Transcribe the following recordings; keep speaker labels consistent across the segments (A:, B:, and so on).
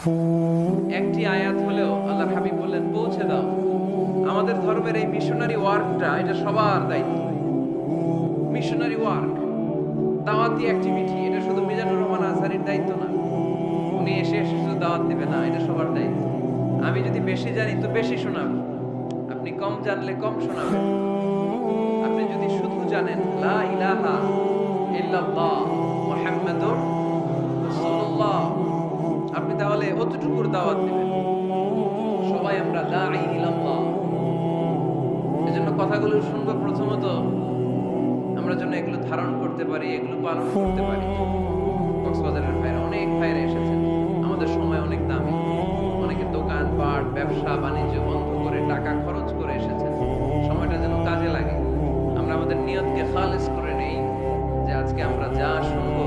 A: একটি আয়াত হলেও আল্লাহর হাবিব বললেন পৌঁছে দাও। আমাদের ধর্মের এই মিশনারি ওয়ার্কটা এটা সবার দায়িত্ব। মিশনারি ওয়ার্ক, দাওয়াতি অ্যাক্টিভিটি, এটা শুধু মিজানুর রহমান আজহারির দায়িত্ব না। উনি এসে এসে শুধু দাওয়াত দিবে না, এটা সবার দায়িত্ব। আমি যদি বেশি জানি তো বেশি শোনাবো, আপনি কম জানলে কম শোনাবেন। আপনি যদি শুধু জানেন লা ইলাহা ইল্লাল্লাহ মুহাম্মাদুর রাসূলুল্লাহ, আপনি তাহলে অতটুকুর দাওয়াত দিবেন। সবাই আমরা দাঈ ইলাল্লাহ, এজন্য কথাগুলো শুনবো। প্রথমত আমরা যেন এগুলো ধারণ করতে পারি, এগুলো পালন করতে পারি। কক্সবাজারের ভাইরা, অনেক ভাইরা এসেছেন। আমাদের সময় অনেক দামি, অনেকে দোকান পাট ব্যবসা বাণিজ্য বন্ধ করে টাকা খরচ করে এসেছেন। সময়টা যেন কাজে লাগে। আমরা আমাদের নিয়তকে খালেস করে নেই, যে আজকে আমরা যা শুনবো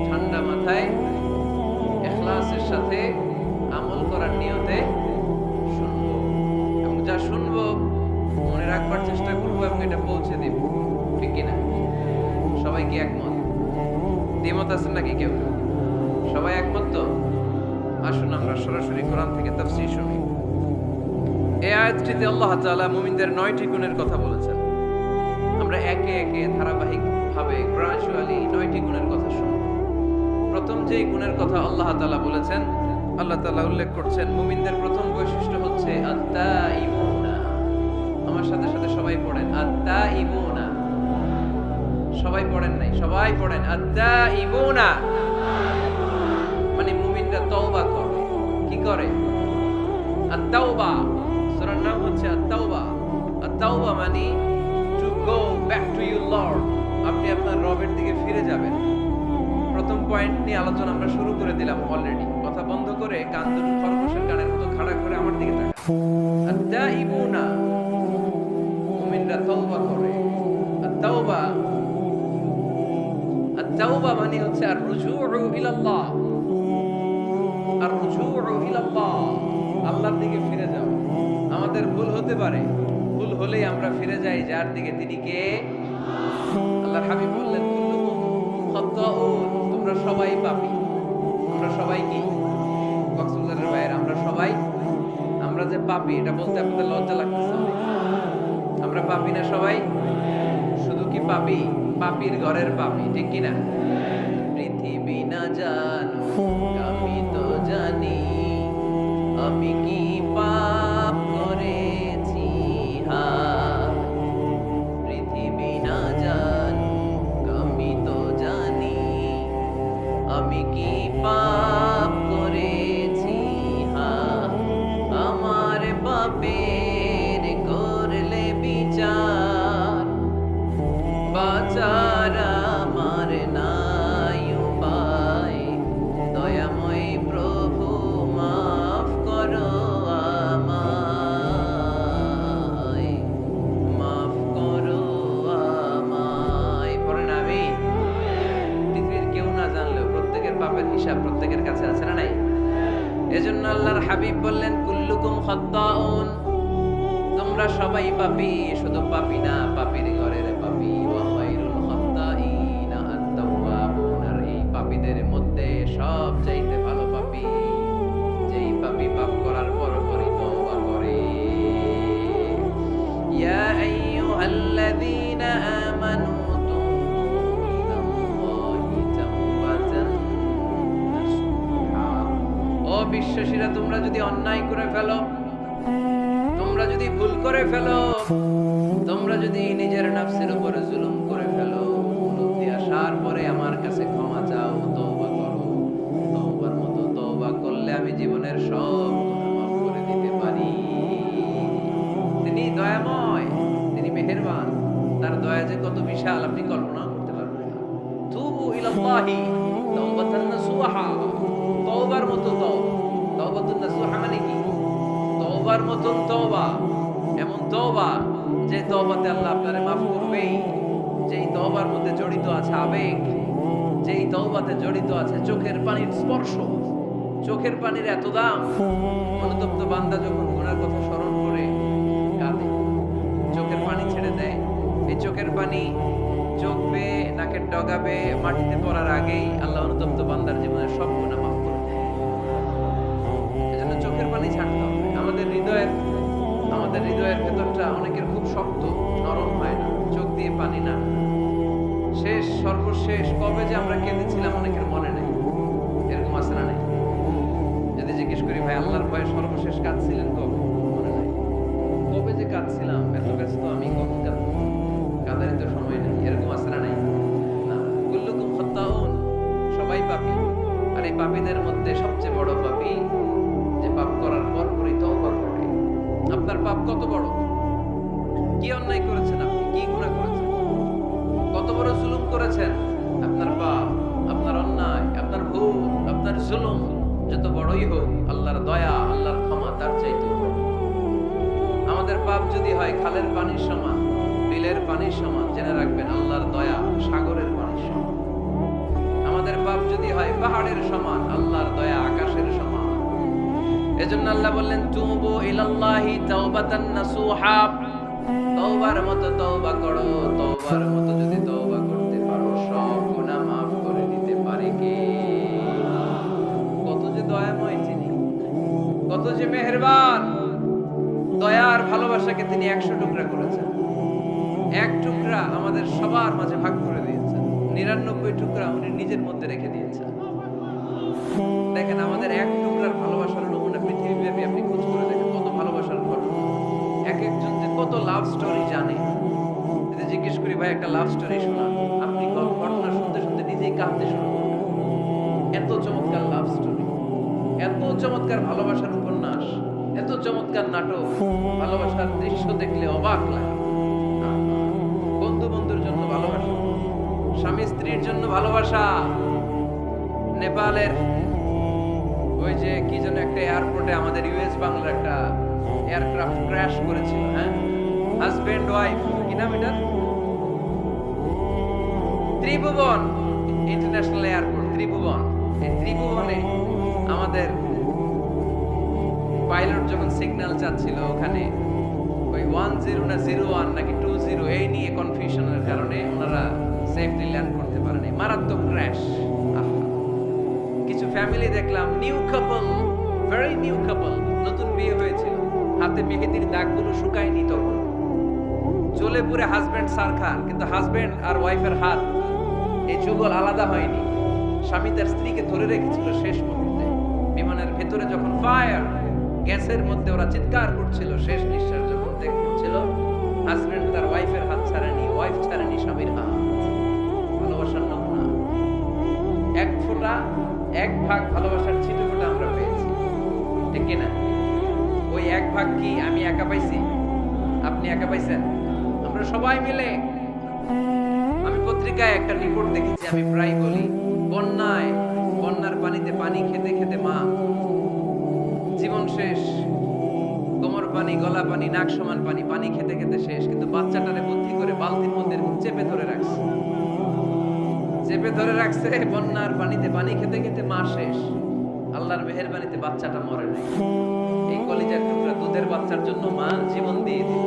A: ঠান্ডা মাথায় ইখলাসের সাথে আমল করার নিয়তে শুনবো, এবং যা শুনবো মনে রাখবার চেষ্টা করবো এবং এটা পৌঁছে দিব। ঠিক কিনা? সবাই কি একমত? দ্বিমত আছেন নাকি কেউ? সবাই একমত তো? আসুন আমরা সরাসরি কোরআন থেকে তাফসীর শুনি। এই আয়াতটিতে আল্লাহ তাআলা মুমিনদের 9টি গুণের কথা বলেছেন। আমরা একে একে ধারাবাহিকভাবে গ্রাজুয়ালি 9টি গুণের কথা শুনব। প্রথম যে গুণের কথা আল্লাহ তাআলা বলেছেন, আল্লাহ তাআলা উল্লেখ করছেন মুমিনদের প্রথম বৈশিষ্ট্য হচ্ছে আত-তাইবুনা। আমার সাথে সাথে সবাই পড়েন আত-তাইবুনা। সবাই পড়েন নাই, সবাই পড়েন আত-তাইবুনা। মানে মুমিনরা তওবা করে। কি করে? আত-তাওবা, সূরার নাম হচ্ছে আত-তাওবা। আত-তাওবা মানে to go back to your Lord. আপনি আপনার রবের দিকে ফিরে যাবেন। প্রথম পয়েন্ট নিয়ে আলোচনা আমরা শুরু করে দিলাম অলরেডি। কথা বন্ধ করে কান দুটো খরগোশের কানের মতো খাড়া করে আমার দিকে তাকান। আত-তাইবুনা, মুমিনরা তওবা করে। আত-তাওবা, আত-তাওবা মানে হচ্ছে আর-রুজুউ ইলাল্লাহ। আর-রুজুউ ইলাল্লাহ, আল্লাহর দিকে ফিরে যাও। আমাদের ভুল হতে পারে, ভুল হলেই আমরা ফিরে যাই যার দিকে, তিনি কে? আল্লাহর হাবিব বললেন কুল্লুকুম খাত্তাউন, তোমরা সবাই পাপী। আমরা সবাই কি? কক্সবাজারের ভাইয়েরা, আমরা সবাই, আমরা যে পাপী এটা বলতে আপনাদের লজ্জা লাগতেছে অনেক। আমরা পাপী না সবাই? শুধু কি পাপী? পাপীর ঘরের পাপী, ঠিক কি না? পৃথিবী না জানুক আমি তো জানি, আমি কি পাপ করেছি হায়। পৃথিবী না জানুক আমি তো জানি, আমি কি পাপ করেছি হায়। আমার পাপের করলে বিচার, বাঁচার আমার নাই উপায়। দয়াময় প্রভু মাফ করো আমায়, মাফ করো আমায়। পড়েন আমিন। পৃথিবীর কেউ না জানলেও প্রত্যেকের পাপের হিসাব প্রত্যেকের কাছে আছে না নাই? এজন্য আল্লাহর হাবিব বললেন কুল্লুকুম খাত্তাউন, তোমরা সবাই পাপী। শুধু পাপী না, পাপীর ঘরের পাপী। ওয়া খায়রুল খাত্তাইনা আত-তাওয়াবুন, আর এই পাপীদের মধ্যে সবচাইতে ভালো পাপী যেই পাপী পাপ করার পরপরই তওবা করে। ইয়া আইয়ুহাল্লাযীনা আমানু তুবু ইলাল্লাহি তাওবাতান নাসুহা। ও বিশ্বাসীরা, তোমরা যদি অন্যায় করে ফেলো, তোমরা যদি ভুল করে ফেলো, তোমরা যদি নিজের নফসের উপরে জুলুম করে ফেলো, উপলব্ধি আসার পরে আমার কাছে ক্ষমা চাও, তওবা করো। তওবার মতো তওবা করলে আমি জীবনের সব গুনাহ মাফ করে দিতে পারি। তিনি দয়াময়, তিনি মেহেরবান। তার দয়া যে কত বিশাল আপনি কল্পনা করতে পারবেন না। তুবু ইলাল্লাহি তাওবাতান নাসুহা, তওবার মতো তওবা। তাওবাতুন নাসুহা মানে কি? তওবার মতন তওবা, এমন তওবা যে তওবাতে আল্লাহ আপনারে মাফ করবেই। যেই তওবার মধ্যে জড়িত আছে আবেগ, যেই তওবাতে জড়িত আছে চোখের পানির স্পর্শ। চোখের পানির এত দাম, অনুতপ্ত বান্দা যখন গুনার কথা স্মরণ করে কাঁদে, চোখের পানি ছেড়ে দেয়। এই চোখের পানি চোখ বেয়ে নাকের ডগা বেয়ে মাটিতে পড়ার আগেই আল্লাহ অনুতপ্ত বান্দার জীবনের সব গুনাহ মাফ করে দেয়। দিলটা অনেকের খুব শক্ত, নরম হয় না, চোখ দিয়ে পানি না। শেষ সর্বশেষ কবে যে আমরা কেঁদেছিলাম অনেকের মনে নেই। এরকম আছে না নাই? যদি জিজ্ঞেস করি ভাই আল্লাহর ভয়ে সর্বশেষ কাঁদছিলেন কবে, মনে নাই। কবে যে কাঁদছিলাম, এত ব্যস্ত আমি, কখন কাঁদবো, কাঁদারই তো সময় নেই। এরকম আছে না নাই? না, কুল্লুকুম খাত্তাউন, সবাই পাপী। আর এই পাপীদের মধ্যে সবচেয়ে বড় পাপী যে পাপ করার পরপরই তওবা করে। আপনার পাপ কত বড়? কি অন্যায় করেছেন আপনি? কি গুনাহ করেছেন? কত বড় জুলুম করেছেন? আপনার পাপ, আপনার অন্যায়, আপনার ভুল, আপনার জুলুম যত বড়ই হোক, আল্লাহর দয়া, আল্লাহর ক্ষমা তার চাইতে বড়। আমাদের পাপ যদি হয় খালের পানির সমান, বিলের পানির সমান, জেনে রাখবেন আল্লাহর দয়া সাগরের পানির সমান। আমাদের পাপ যদি হয় পাহাড়ের সমান, আল্লাহর দয়া আকাশের সমান। এজন্য আল্লাহ বললেন তুবু ইলাল্লাহি তাওবাতান নাসুহা, তওবার মতো তওবা করো। তওবার মতো যদি তওবা করতে পারো, সব গুনাহ maaf করে দিতে পারে কে? কত যে দয়াময় তিনি, কত যে মেহেরবান। দয়ার ভালোবাসাকে তিনি 100 টুকরা করেছেন। এক টুকরা আমাদের সবার মাঝে ভাগ করে দিয়েছেন, 99 টুকরা উনি নিজের মধ্যে রেখে দিয়েছেন। দেখেন আমাদের এক টুকরার ভালোবাসার নমুনা পৃথিবীব্যাপী আপনি খোঁজ করে দেখেন, কত ভালোবাসার ঘটনা। এক একজন যে কত লাভ স্টোরি জানে। যদি জিজ্ঞেস করি ভাই একটা লাভ স্টোরি শোনান, আপনি ঘটনা শুনতে শুনতে নিজেই কাঁদতে শুরু করবেন। এত চমৎকার লাভ স্টোরি, এত চমৎকার ভালোবাসার উপন্যাস, এত চমৎকার নাটক, ভালোবাসার দৃশ্য দেখলে অবাক লাগে। বন্ধু বন্ধুর জন্য ভালোবাসা, স্বামী স্ত্রীর জন্য ভালোবাসা। নেপালের ওই যে কি যেন একটা এয়ারপোর্টে আমাদের ইউএস বাংলার একটা এয়ারক্রাফট ক্র্যাশ করেছিল, হ্যাঁ, হাজবেন্ড ওয়াইফ, কি নাম এটা, ত্রিভুবন ইন্টারন্যাশনাল এয়ারপোর্ট, ত্রিভুবন। এই ত্রিভুবনে আমাদের পাইলট যখন সিগন্যাল চাচ্ছিল, ওখানে ওই 10 না 01 নাকি 20 এই নিয়ে কনফিউশনের কারণে ওনারা সেফলি ল্যান্ড করতে পারেনি, মারাত্মক ক্র্যাশ। কিছু ফ্যামিলি দেখলাম, নিউ কাপল, ভেরি নিউ কাপল, নতুন বিয়ে হয়েছিল, হাতে মেহেদির দাগগুলো শুকায়নি তখন, চলে পুরে হাজবেন্ড সারখার, কিন্তু হাজবেন্ড আর ওয়াইফের হাত এই যুগল আলাদা হয়নি। স্বামী তার স্ত্রীকে ধরে রেখেছিল শেষ মুহূর্তে। বিমানের ভেতরে যখন ফায়ার, গ্যাসের মধ্যে ওরা চিৎকার করছিল, শেষ নিঃশ্বাস যখন ত্যাগ করছিল, হাজবেন্ড তার ওয়াইফের হাত ছাড়েনি, ওয়াইফ ছাড়েনি স্বামীর হাত। ভালোবাসার নমুনা। এক ফোঁটা, এক ভাগ ভালোবাসার ছিটে ফোঁটা আমরা পেয়েছি, ঠিক কিনা? ওই এক ভাগ কি আমি একা পাইছি? আপনি একা পাইছেন? আমরা সবাই মিলে। আমি পত্রিকায় একটা রিপোর্ট দেখেছি, আমি প্রায় বলি, বন্যার পানিতে পানি খেতে খেতে মা জীবন শেষ, কোমর পানি, গলা পানি, নাক সমান পানি, পানি খেতে খেতে শেষ, কিন্তু বাচ্চাটারে বুদ্ধি করে বালতির মধ্যে চেপে ধরে রাখছে, বন্যার পানিতে পানি খেতে খেতে মা শেষ। আল্লাহর মেহেরবানিতে বাচ্চাটা মরে নাই। এই কলিজার টুকরা দুধের বাচ্চার জন্য মা জীবন দিয়ে দিল।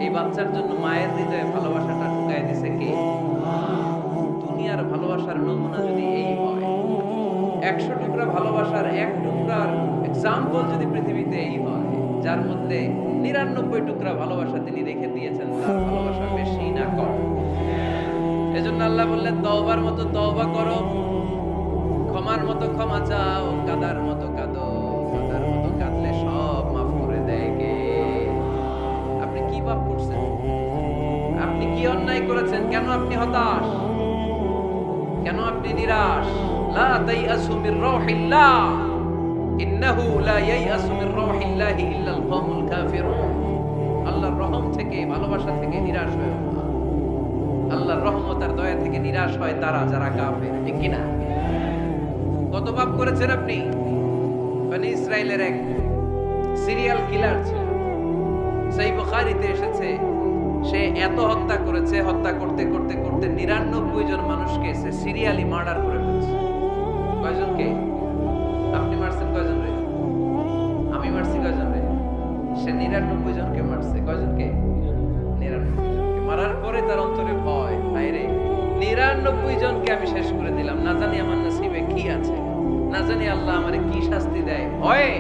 A: এই বাচ্চার জন্য মায়ের হৃদয়ে ভালোবাসাটা ঢুকায় দিছে কে? দুনিয়ার ভালোবাসার নমুনা যদি এই হয়, 100 টুকরা ভালোবাসার এক টুকরার এক্সাম্পল যদি পৃথিবীতে এই হয়, যার মধ্যে 99 টুকরা ভালোবাসা তিনি রেখে দিয়েছেন, তার ভালোবাসা বেশি না কম? এজন্য আল্লাহ বললেন তওবার মতো তওবা করো, ক্ষমার মতো ক্ষমা চাও, কাদার মতো কাঁদো, কাদার মতো কাঁদলে সব মাফ করে দেয় কে? আপনি কি পাপ করছেন? আপনি কি অন্যায় করেছেন? কেন আপনি হতাশ? কেন আপনি নিরাশ? লা তাইয়াসু মির রাউহিল্লাহ, ইন্নাহু লা ইয়াইয়াসু মির রাউহিল্লাহি ইল্লাল কওমুল কাফিরুন। আল্লাহর রহম থেকে, ভালোবাসা থেকে নিরাশ হয় না। আল্লাহর রহমত আর দয়া থেকে নিরাশ হয় তারা যারা কাফের, ঠিক কি না? কত পাপ করেছেন আপনি? বনি ইসরাইলের এক সিরিয়াল কিলার ছিল, সেই বুখারীতে এসেছে, সে এত হত্যা করেছে, হত্যা করতে করতে করতে 99 জন মানুষকে সে সিরিয়ালি মার্ডার করে ফেলেছে। কয়জনকে? আপনি মারছেন কয়জন রে? আমি মারছি কয়জন রে? সে 99 জনকে মারছে। কয়জনকে? 99 জনকে। মারার পরে তার অন্তরে ভয়, হায়রে 99 জনকে আমি শেষ করে দিলাম, না জানি আমার নসিবে কি আছে, না জানি আল্লাহ আমারে কি শাস্তি দেয়। ভয়ে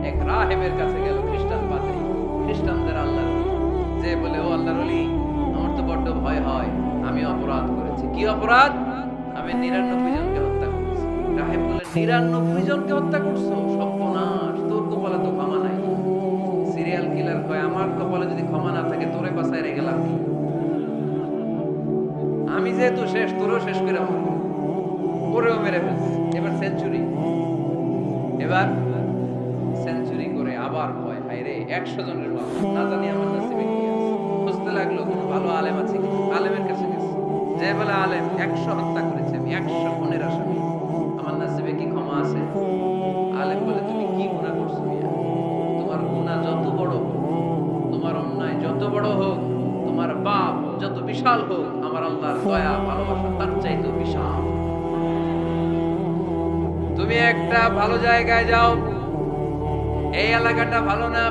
A: এক রাহেবের কাছে গেল, খ্রিস্টান পাদ্রী, খ্রিস্টানদের আল্লাহ, যে যে বলে, ও আল্লাহর ওলি, আমার তো বড্ড ভয় হয়, আমি অপরাধ করেছি। কি অপরাধ? আমি 99 জনকে হত্যা করেছি। রাহেব বলে, 99 জনকে হত্যা করছো? সর্বনাশ, তোর কপালে তো ক্ষমা নাই। সিরিয়াল কিলার কয়, আমার কপালে যদি ক্ষমা না থাকে তোরে বাঁচায় রে গেলাম কি? আমি যেহেতু শেষ, তোরও শেষ করে মারবো। ওরেও মেরে ফেলছি। এবার সেঞ্চুরি, এবার সেঞ্চুরি করে আবার ভয়, হায় রে 100 জনের মাল, না জানি আমার নসিবে কি আছে। খুঁজতে লাগলো কোনো ভালো আলেম আছে কি। আলেমের কাছে গেছে, যে বলে, আলেম 100 হত্যা করেছে আমি, 100 খুনের আসামি, আমার নসিবে কি ক্ষমা আছে? আলেম বলে, তুমি কি গুনাহ করছো মিয়া? তোমার গুনাহ যত বড় হোক, তোমার অন্যায় যত বড় হোক, তোমার পাপ যত বিশাল হোক, আমার আল্লাহর দয়া ভালোবাসা তার চাইতেও বিশাল। তুমি একটা ভালো জায়গায় যাও, এই এলাকাটা ভালো না,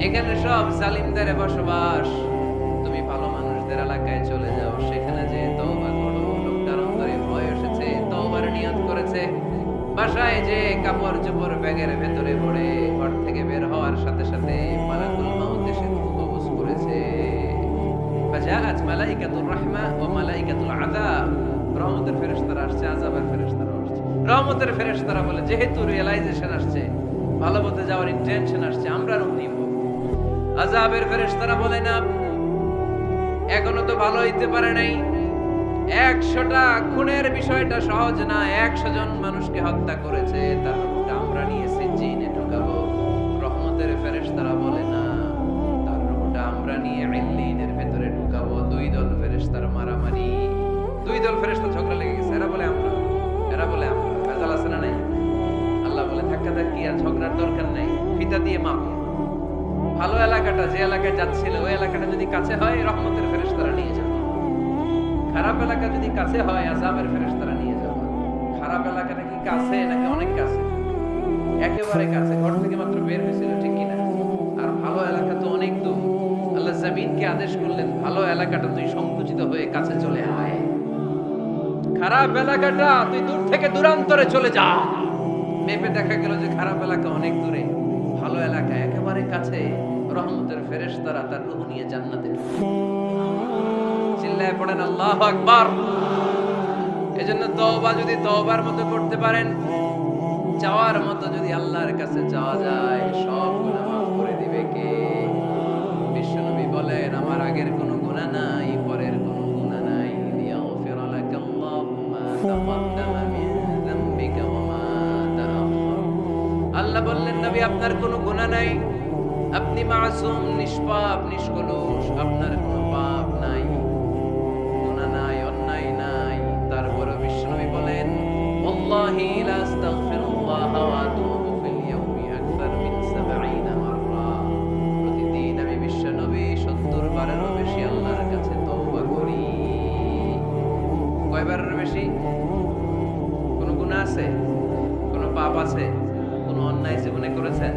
A: এখানে সব জালিমদের বসবাস। তুমি ভালো মানুষদের এলাকায় চলে যাও, সেখানে যে তওবা করো। লোকটার অন্তরে ভয় এসেছে, তওবার নিয়ত করেছে। বাসায় যে কাপড় চোপড় ব্যাগের ভেতরে ভরে ঘর থেকে বের হওয়ার সাথে সাথে মালাকুল মাউত এসে কবজ করেছে। ফাজাআত মালাইকাতুর রাহমা ওয়া মালাইকাতুল আযাব, রহমতের ফেরেশতারা আসছে, আযাবের ফেরেশতারা আসছে। রহমতের ফেরেশতারা বলে, যেহেতু রিয়েলাইজেশন আসছে, ভালো পথে যাওয়ার ইন্টেনশন আসছে, আমরা রূপ নিব। আযাবের ফেরেশতারা বলে, না, এখনো তো ভালো হইতে পারে নাই। 100টা খুনের বিষয়টা সহজ না। 100 জন মানুষকে হত্যা করেছে, তার রূপটা আমরা নিয়ে সিজিনে ঢুকাবো। রহমতের ফেরেশতারা বলে, না, তার রূপটা আমরা নিয়ে ইল্লিনের ভেতরে ঢুকাবো। দুই দল ফেরেশতার মারামারি, দুই দল ফেরেশতা ঝগড়া লেগে গেছে। এরা বলে আমরা, এরা বলে আমরা। ভেজাল আছে না নাই? আল্লাহ বলে, ধাক্কাধাক্কি আর ঝগড়ার দরকার নাই, ফিতা দিয়ে মাপ। ভালো এলাকাটা, যে এলাকায় যাচ্ছিল, ওই এলাকাটা যদি কাছে হয়, রহমতের ফেরেশতারা নিয়ে যাবে। খারাপ এলাকা যদি কাছে হয়, আযাবের ফেরেশতারা নিয়ে যাবে। খারাপ এলাকাটা কি কাছে নাকি অনেক কাছে? একেবারে কাছে, ঘর থেকে মাত্র বের হয়েছিল, ঠিক কিনা? আর ভালো এলাকা তো অনেক দূর। আল্লাহ জমিনকে আদেশ করলেন, ভালো এলাকাটা তুই সংকুচিত হয়ে কাছে চলে আয়, খারাপ এলাকাটা তুই দূর থেকে দূরান্তরে চলে যা। মেপে দেখা গেল যে খারাপ এলাকা অনেক দূরে, ভালো এলাকা একেবারে কাছে। রহমতের ফেরেশতারা তার রূহ নিয়ে জান্নাতে। চিল্লায় পড়েন আল্লাহু আকবার। এজন্য তওবা যদি তওবার মতো করতে পারেন, চাওয়ার মতো যদি আল্লাহর কাছে চাওয়া যায়, সব গুনাহ মাফ করে দিবে কে? বিশ্বনবী বলেন, আমার আগের কোনো গুনাহ নাই, পরের কোনো গুনাহ নাই। লিয়াগফির লাকাল্লাহু মা তাকদ্দামা মিন যামবিকা ওয়া মা তাআখার। আল্লাহ বললেন, নবী আপনার কোনো গুনাহ নাই, আপনি মাসুম, নিষ্পাপ, নিষ্কলুষ, আপনার কোনো পাপ নাই, গুনাহ নাই, অন্যায় নাই। তারপরে বিশ্বনবী বলেন, ওয়াল্লাহি লা আস্তাগফিরুল্লাহ ওয়া আতুবু ফিল ইয়াউমি আকবার মিন 70 মাররা। প্রতিদিন আমি বিশ্বনবী 70 বারেরও বেশি আল্লাহর কাছে তওবা করি। কয়বারের বেশি? কোনো গুনাহ আছে? কোনো পাপ আছে? কোনো অন্যায় জীবনে করেছেন?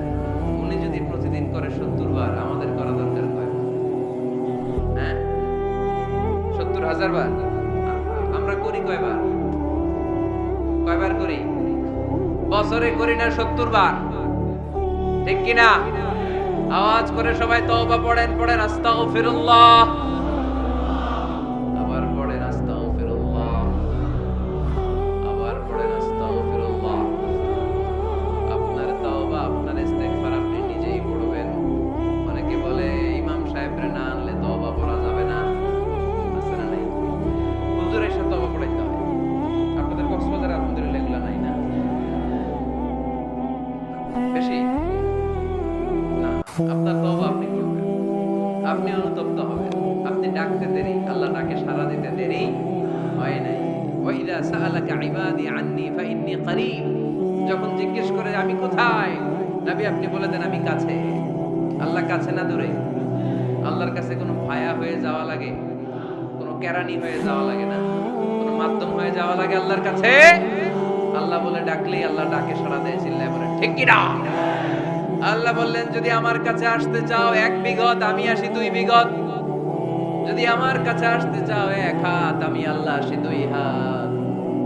A: উনি যদি প্রতিদিন করে 70 বার, আমাদের করা দরকার কয়বার? হ্যাঁ, 70,000 বার। আমরা করি কয়বার? কয়বার করি? বছরে করি না 70 বার, ঠিক কিনা? আওয়াজ করে সবাই তওবা পড়েন, পড়েন আস্তাগফিরুল্লাহ, আবার পড়েন আস্তাগফিরুল্লাহ, আবার পড়েন আস্তাগফিরুল্লাহ। আপনার তওবা, আপনার ইস্তেগফার আপনি নিজেই পড়বেন। অনেকে বলে, ইমাম সাহেবরে না আনলে তওবা পড়া যাবে না। আছে না নাই? হুজুর এসে তওবা পড়াইতে হয়। আপনাদের কক্সবাজারে আলহামদুলিল্লাহ এগুলা নাই না? বেশি না। আপনার তওবা আপনি করবেন, আপনি অনুতপ্ত হবেন। আপনি ডাকতে দেরি, আল্লাহ ডাকে সাড়া দিতে দেরি হয় নাই। ওয়া ইযা সাআলাকা ইবাদি আন্নী ফাইন্নী করিব, যখন জিজ্ঞেস করে আমি কোথায়, নবী আপনি বলে দেন আমি কাছে। আল্লাহ কাছে না দূরে? আল্লাহর কাছে কোনো ভায়া হয়ে যাওয়া লাগে, কোনো কেরানি হয়ে যাওয়া লাগে না, কোনো মাধ্যম হয়ে যাওয়া লাগে আল্লাহর কাছে? আল্লাহ বলে ডাকলেই আল্লাহ ডাকে সাড়া দেয়। চিল্লায় বলে ঠিক কি না? আল্লাহ বললেন, যদি আমার কাছে আসতে চাও 1 বিঘত, আমি আসি 2 বিঘত। যদি আমার কাছে আসতে চাও 1 হাত, আমি আল্লাহ আসি 2 হাত।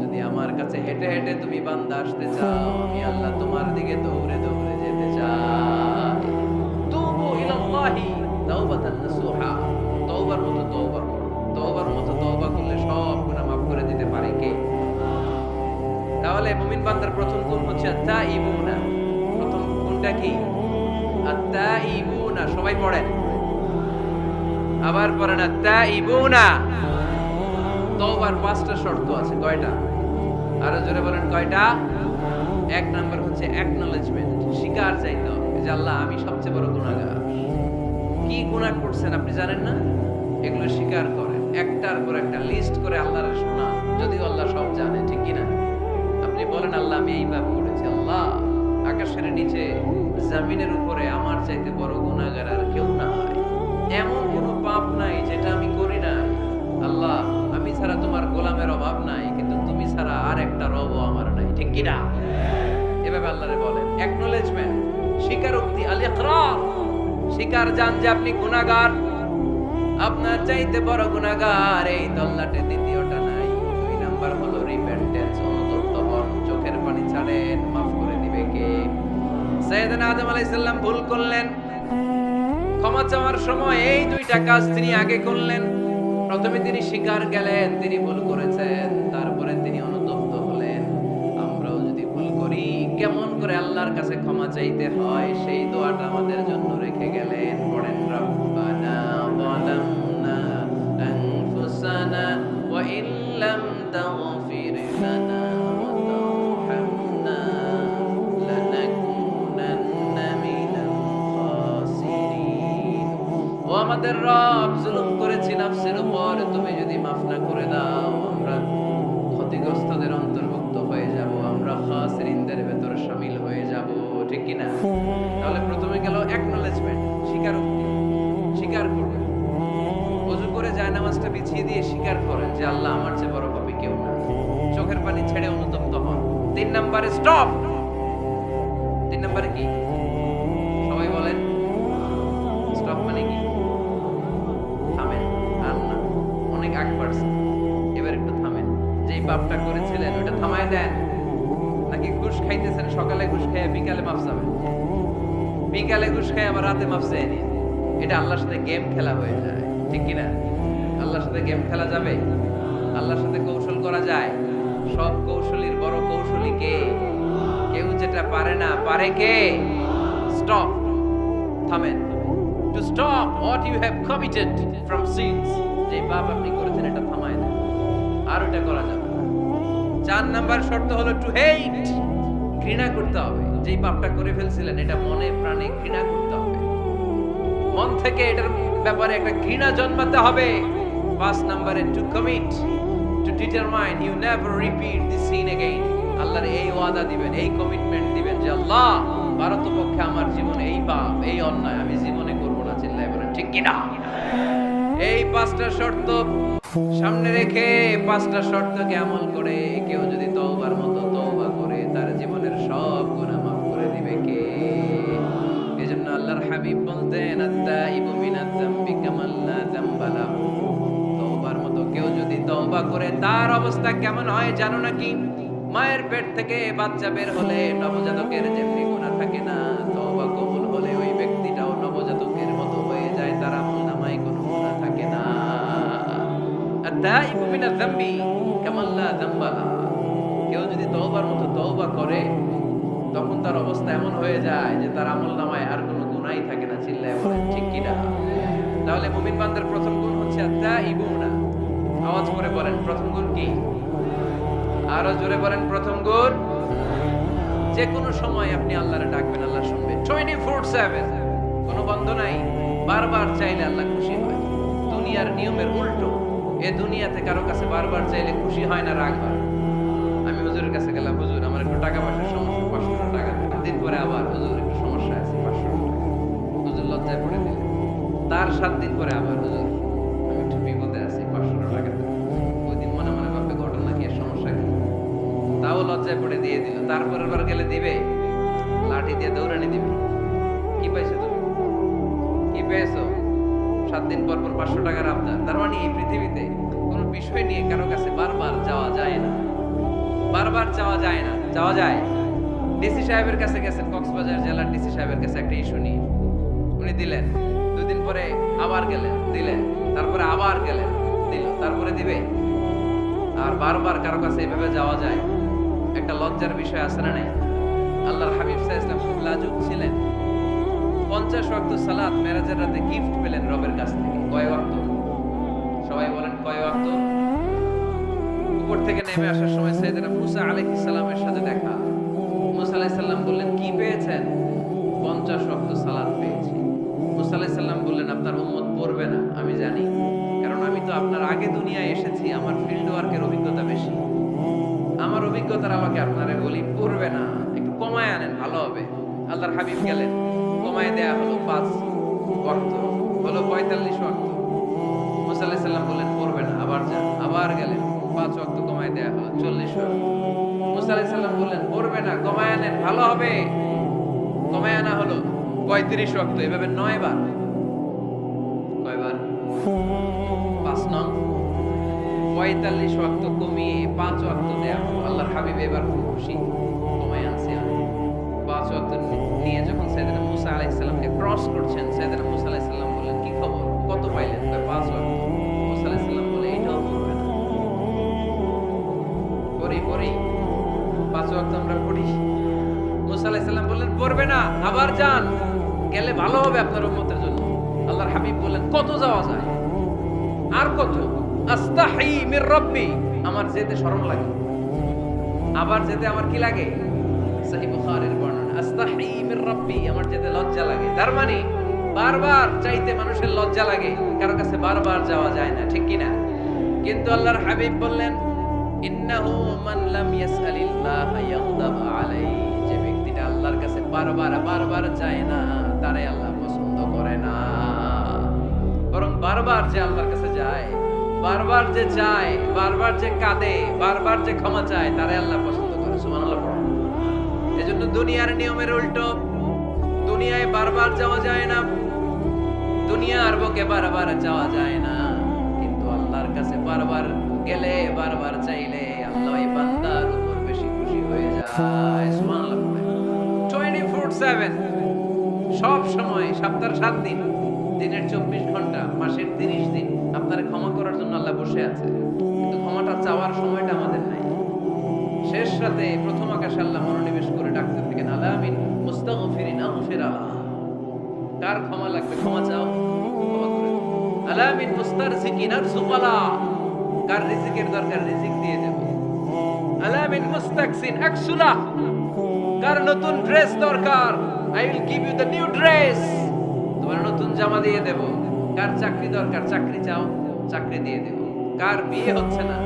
A: যদি আমার কাছে হেঁটে হেঁটে তুমি বান্দা আসতে চাও, আমি আল্লাহ তোমার দিকে দৌড়ে দৌড়ে যেতে চাই। তুবু ইলাল্লাহি তাওবাতান নাসুহা। আত-তাইবুনা। প্রথম কোনটা কি? আত-তাইবুনা। সবাই পড়েন, আবার পড়েন আত-তাইবুনা। তওবার 5টা শর্ত আছে। কয়টা? আরো জোরে বলেন কয়টা? এক নাম্বার হচ্ছে অ্যাকনলেজমেন্ট, স্বীকার চাইতে হবে যে আল্লাহ আমি সবচেয়ে বড় গুনাহগার। কি গুনাহ করছেন আপনি জানেন না? এগুলো স্বীকার করেন, একটার পর একটা লিস্ট করে আল্লাহর শোনান, যদিও আল্লাহ সব জানে, ঠিক কি না? আপনি বলেন আল্লাহ আমি এই পাপ করেছি, আল্লাহ আকাশের নিচে জমিনের উপরে আমার চাইতে বড় গুনাহগার আর কেউ নাই, এমন কোনো পাপ নাই যেটা আমি করি নাই। আল্লাহ আমি ছাড়া তোমার গোলামের অভাব নাই, কিন্তু তুমি ছাড়া আর একটা রবও আমার নাই, ঠিক কি না? এভাবে আল্লাহরে বলেন। অ্যাকনলেজমেন্ট, স্বীকারোক্তি, আল ইকরার, স্বীকার জান যে আপনি গুনাহগার, আপনার চাইতে বড় গুনাহগার এই তল্লাটে দ্বিতীয়টা নাই। 2 নাম্বার হলো রিপেন্টেন্স, অনুতপ্ত হন, চোখের পানি ছাড়েন, মাফ করে দিবে কে? সাইয়েদনা আদম আলাইহিস সালাম ভুল করলেন, ক্ষমা চাওয়ার সময় এই 2টা কাজ তিনি আগে করলেন। প্রথমে তিনি স্বীকার গেলেন তিনি ভুল করেছেন, তারপরে তিনি অনুতপ্ত হলেন। আমরাও যদি ভুল করি কেমন করে আল্লাহর কাছে ক্ষমা চাইতে হয় সেই দোয়াটা আমাদের জন্য রেখে গেলেন। পড়েন, রব্বানা যালামনা আনফুসানা ওয়া ইল্লাম তাগফির লানা ওয়া তারহামনা লানাকুনান্না মিনাল খাসিরিন। ও আমাদের রব, জুলুম করেছি নফসের উপর, তুমি যদি মাফ না করে দাও আমরা ক্ষতিগ্রস্তদের অন্তর্ভুক্ত হয়ে যাব, আমরা খাসিরিনদের ভেতর শামিল হয়ে যাব, ঠিক কি না? তাহলে প্রথমে গেল অ্যাকনলেজমেন্ট, স্বীকারোক্তি, স্বীকার করবেন। ওযু করে জায়নামাজটা বিছিয়ে দিয়ে স্বীকার করেন যে আল্লাহ আমার চেয়ে বড় পাপী কেউ না, চোখের পানি ছেড়ে অনুতপ্ত হন। 3 নম্বরে স্টপ। 3 নম্বরে কি? সবাই বলেন স্টপ মানে কি? থামেন, আর না, অনেক আগ বাড়ছে, এবার একটু থামেন। যেই পাপটা করেছিলেন ওটা থামায় দেন। নাকি ঘুষ খাইতেছেন, সকালে ঘুষ খেয়ে বিকালে মাফ চাবেন, বিকালে ঘুষ খেয়ে আবার রাতে মাফ চেয়ে নিন। এটা আল্লাহর সাথে গেম খেলা হয়ে যায়, ঠিক কিনা? আল্লাহর সাথে গেম খেলা যাবে? আল্লাহর সাথে কৌশল করা যায়? সব কৌশলীর বড় কৌশলী কে? কেউ যেটা পারে না, পারে কে? স্টপ, থামেন। To stop what you have committed from sins, যে পাপ আপনি করেছেন এটা থামায় দেন, আর ওটা করা যাবে না। 4 নাম্বার শর্ত হলো টু হেট, ঘৃণা করতে হবে। যেই পাপটা করে ফেলছিলেন এটা মনে প্রাণে ঘৃণা করতে হবে, মন থেকে এটার ব্যাপারে একটা ঘৃণা জন্মাতে হবে। 5 নাম্বারে to commit, to determine you never repeat this sin again. আল্লাহর এই ওয়াদা দিবেন, এই কমিটমেন্ট দিবেন যে আল্লাহ ভারতপক্ষে আমার জীবনে এই পাপ, এই অন্যায় আমি জীবনে করব না। চিল্লায় বলেন ঠিক কি না? এই 5টা শর্ত সামনে রেখে 5টা শর্তকে আমল করে কেউ যদি তওবার মতো তওবা করে তার জীবনের সব গুনাহ মাফ করে দিবে কে? এজন্য আল্লাহর হাবিব বলতেন আত-তাইবু মিনাজ যামবি কামান লা যামবা লাহু। তওবার মতো কেউ যদি তওবা করে তার অবস্থা কেমন হয় জানো নাকি? মায়ের পেট থেকে বাচ্চা বের হলে নবজাতকের যেমনি গুনাহ থাকে না, তওবা কবুল হলে ওই ব্যক্তিটাও নবজাতকের মতো হয়ে যায়, তার আমলনামায় কোনো গুনাহ থাকে না। আত-তাইবু মিনাজ যামবি কামান লা যামবা লাহু। কেউ যদি তওবার মতো তওবা করে তখন তার অবস্থা এমন হয়ে যায় যে তার আমলনামায় আর কোনো গুনাহই থাকে না। চিল্লায় বলেন ঠিক কি না? তাহলে মুমিন বান্দার প্রথম গুণ হচ্ছে আত-তাইবুনা। আওয়াজ করে বলেন প্রথম গুণ কি? আরো জোরে বলেন প্রথম গুণ। যে কোনো সময় আপনি আল্লাহরে ডাকবেন, আল্লাহ শুনবে 24/7, কোনো বন্ধ নাই। বারবার চাইলে আল্লাহ খুশি হয়। দুনিয়ার নিয়মের উল্টো, এ দুনিয়াতে কারো কাছে বারবার চাইলে খুশি হয় না, রাগ হয়। আমি হুজুরের কাছে গেলাম, হুজুর আমার একটু টাকা পয়সার সমস্যা, 500 টাকা দেন। দিন পরে আবার হুজুর একটু সমস্যা আছে, 500 টাকা। হুজুর লজ্জায় পড়ে দিলেন। তার 7 দিন পরে আবার হুজুর আমি একটু বিপদে আছি, 500 টাকা দেন। ওই দিন মনে মনে ভাববে ঘটনা কি, সমস্যা কি, তাও লজ্জায় পড়ে দিয়ে দিল। তারপরের বার গেলে দিবে, লাঠি দিয়ে দৌড়ানি দিবে। কি পাইছো তুমি? কি পেয়েছো? 7 দিন পর পর 500 টাকার আবদার। তার মানে এই পৃথিবীতে কোনো বিষয় নিয়ে কারো কাছে বারবার যাওয়া যায় না, বারবার চাওয়া যায় না। চাওয়া যায়? ডিসি সাহেবের কাছে গেছেন, কক্সবাজার জেলার ডিসি সাহেবের কাছে একটা ইস্যু নিয়ে, উনি দিলেন। 2 দিন পরে আবার গেলেন, দিলেন। তারপরে আবার গেলেন, দিল। তারপরে দিবে? আর বারবার কারো কাছে এইভাবে যাওয়া যায়? একটা লজ্জার বিষয় আছে না নাই? আল্লাহর হাবিব সাল্লাল্লাহু আলাইহি ওয়াসাল্লাম খুব লাজুক ছিলেন। 50 ওয়াক্ত সালাত মেরাজের রাতে গিফট পেলেন রবের কাছ থেকে। কয় ওয়াক্ত? সবাই বলেন কয় ওয়াক্ত? উপর থেকে নেমে আসার সময় সাইয়েদনা মুসা আলাইহিস সালামের সাথে দেখা। মুসা আলাইহিস সালাম বললেন, কি পেয়েছেন? 50 ওয়াক্ত সালাত পেয়েছি। মুসা আলাইহিস সালাম বললেন, আপনার উম্মত পড়বে না, আমি জানি, কারণ আমি তো আপনার আগে দুনিয়ায় এসেছি, আমার ফিল্ড ওয়ার্কের অভিজ্ঞতা বেশি। আমার অভিজ্ঞতার আলোকে আপনারে বলি, পড়বে না, একটু কমায় আনেন, ভালো হবে। আল্লাহর হাবিব গেলেন, কমায় দেয়া হলো 5 ওয়াক্ত, হলো 45 ওয়াক্ত। মুসা আলাইহিস সালাম বললেন, পড়বে না, আবার যান, আবার গেলেন, 5 ওয়াক্ত কমায় দেয়া হলো 40 ওয়াক্ত। মুসা আলাইহিস সালাম বললেন, পড়বে না, কমায় আনেন, ভালো হবে। কমায় আনা হলো 35 ওয়াক্ত, এভাবে 9 বার। কয়বার? 5 নং 45 ওয়াক্ত কমিয়ে 5 ওয়াক্ত দেয়া হলো। আল্লাহর হাবিব এবার খুব খুশি, কমায় আনছে আমি। 5 ওয়াক্ত নিয়ে যখন সাইয়েদনা মুসা আলাইহিস সালামকে ক্রস করছেন, সাইয়েদনা মুসা আলাইহিস সালাম বললেন, কি খবর, কত পাইলেন? 5 ওয়াক্ত। মুসা আলাইহিস সালাম বলে, এটাও পড়বে না। পড়ি 5 ওয়াক্ত আমরা পড়ি। মুসা আলাইহিস সালাম বললেন, পড়বে না, আবার যান, গেলে ভালো হবে আপনার উম্মতের জন্য। আল্লাহর হাবিব বললেন, কত যাওয়া যায়? আর কত? আস্তাহি মির রাব্বি, আমার যেতে শরম লাগে। আবার যেতে আমার কি লাগে? সহিহ বুখারীর বর্ণনা, আস্তাহি মির রাব্বি, আমার যেতে লজ্জা লাগে। তার মানে বারবার চাইতে মানুষের লজ্জা লাগে, কারো কাছে বারবার যাওয়া যায় না, ঠিক কি না? কিন্তু আল্লাহর হাবিব বললেন, ইন্নাহু মান লাম ইয়াসআলিল্লাহ ইয়াগদাব আলাইহি, যে ব্যক্তিটা আল্লাহর কাছে বারবার যায় না, তারে আল্লাহ পছন্দ করে না। বরং বারবার যে আল্লাহর কাছে যায়, বারবার যে চায়, বারবার যে কাঁদে, বারবার যে ক্ষমা চায়, তারে আল্লাহ পছন্দ করে। সুবহানাল্লাহ পড়ুন। এজন্য দুনিয়ার নিয়মের উল্টো, দুনিয়ায় বারবার যাওয়া যায় না, দুনিয়ার বুকে বারবার যাওয়া যায় না, কিন্তু আল্লাহর কাছে বারবার গেলে, বারবার চাইলে আল্লাহ এই বান্দার উপর বেশি খুশি হয়ে যায়। সুবহানাল্লাহ পড়ুন। 24/7, সব সময়, সপ্তাহের 7 দিন, দিনের 24 ঘন্টা, মাসের 30 দিন আপনারে ক্ষমা করার জন্য আল্লাহ বসে আছে, কিন্তু ক্ষমাটা চাওয়ার সময়টা আমাদের নাই। শেষ রাতে প্রথম আকাশে আল্লাহ মনোনিবেশ করে ডাকতে থাকেন, আলামিন মুস্তাগফিরিন আগফির আলাহ, কার ক্ষমা লাগবে ক্ষমা চাও, ক্ষমা করে দেব। আলামিন মুস্তারজিকিন আরজুকালা, কার রিজিকের দরকার রিজিক দিয়ে দেব। আলামিন মুস্তাকসিন আকসুলা, কার নতুন ড্রেস দরকার, I will give you the new dress, তোমার নতুন জামা দিয়ে দেব। কার চাকরি দরকার, চাকরি চাও, চাকরি দিয়ে দেব। কার বিয়ে হচ্ছে না,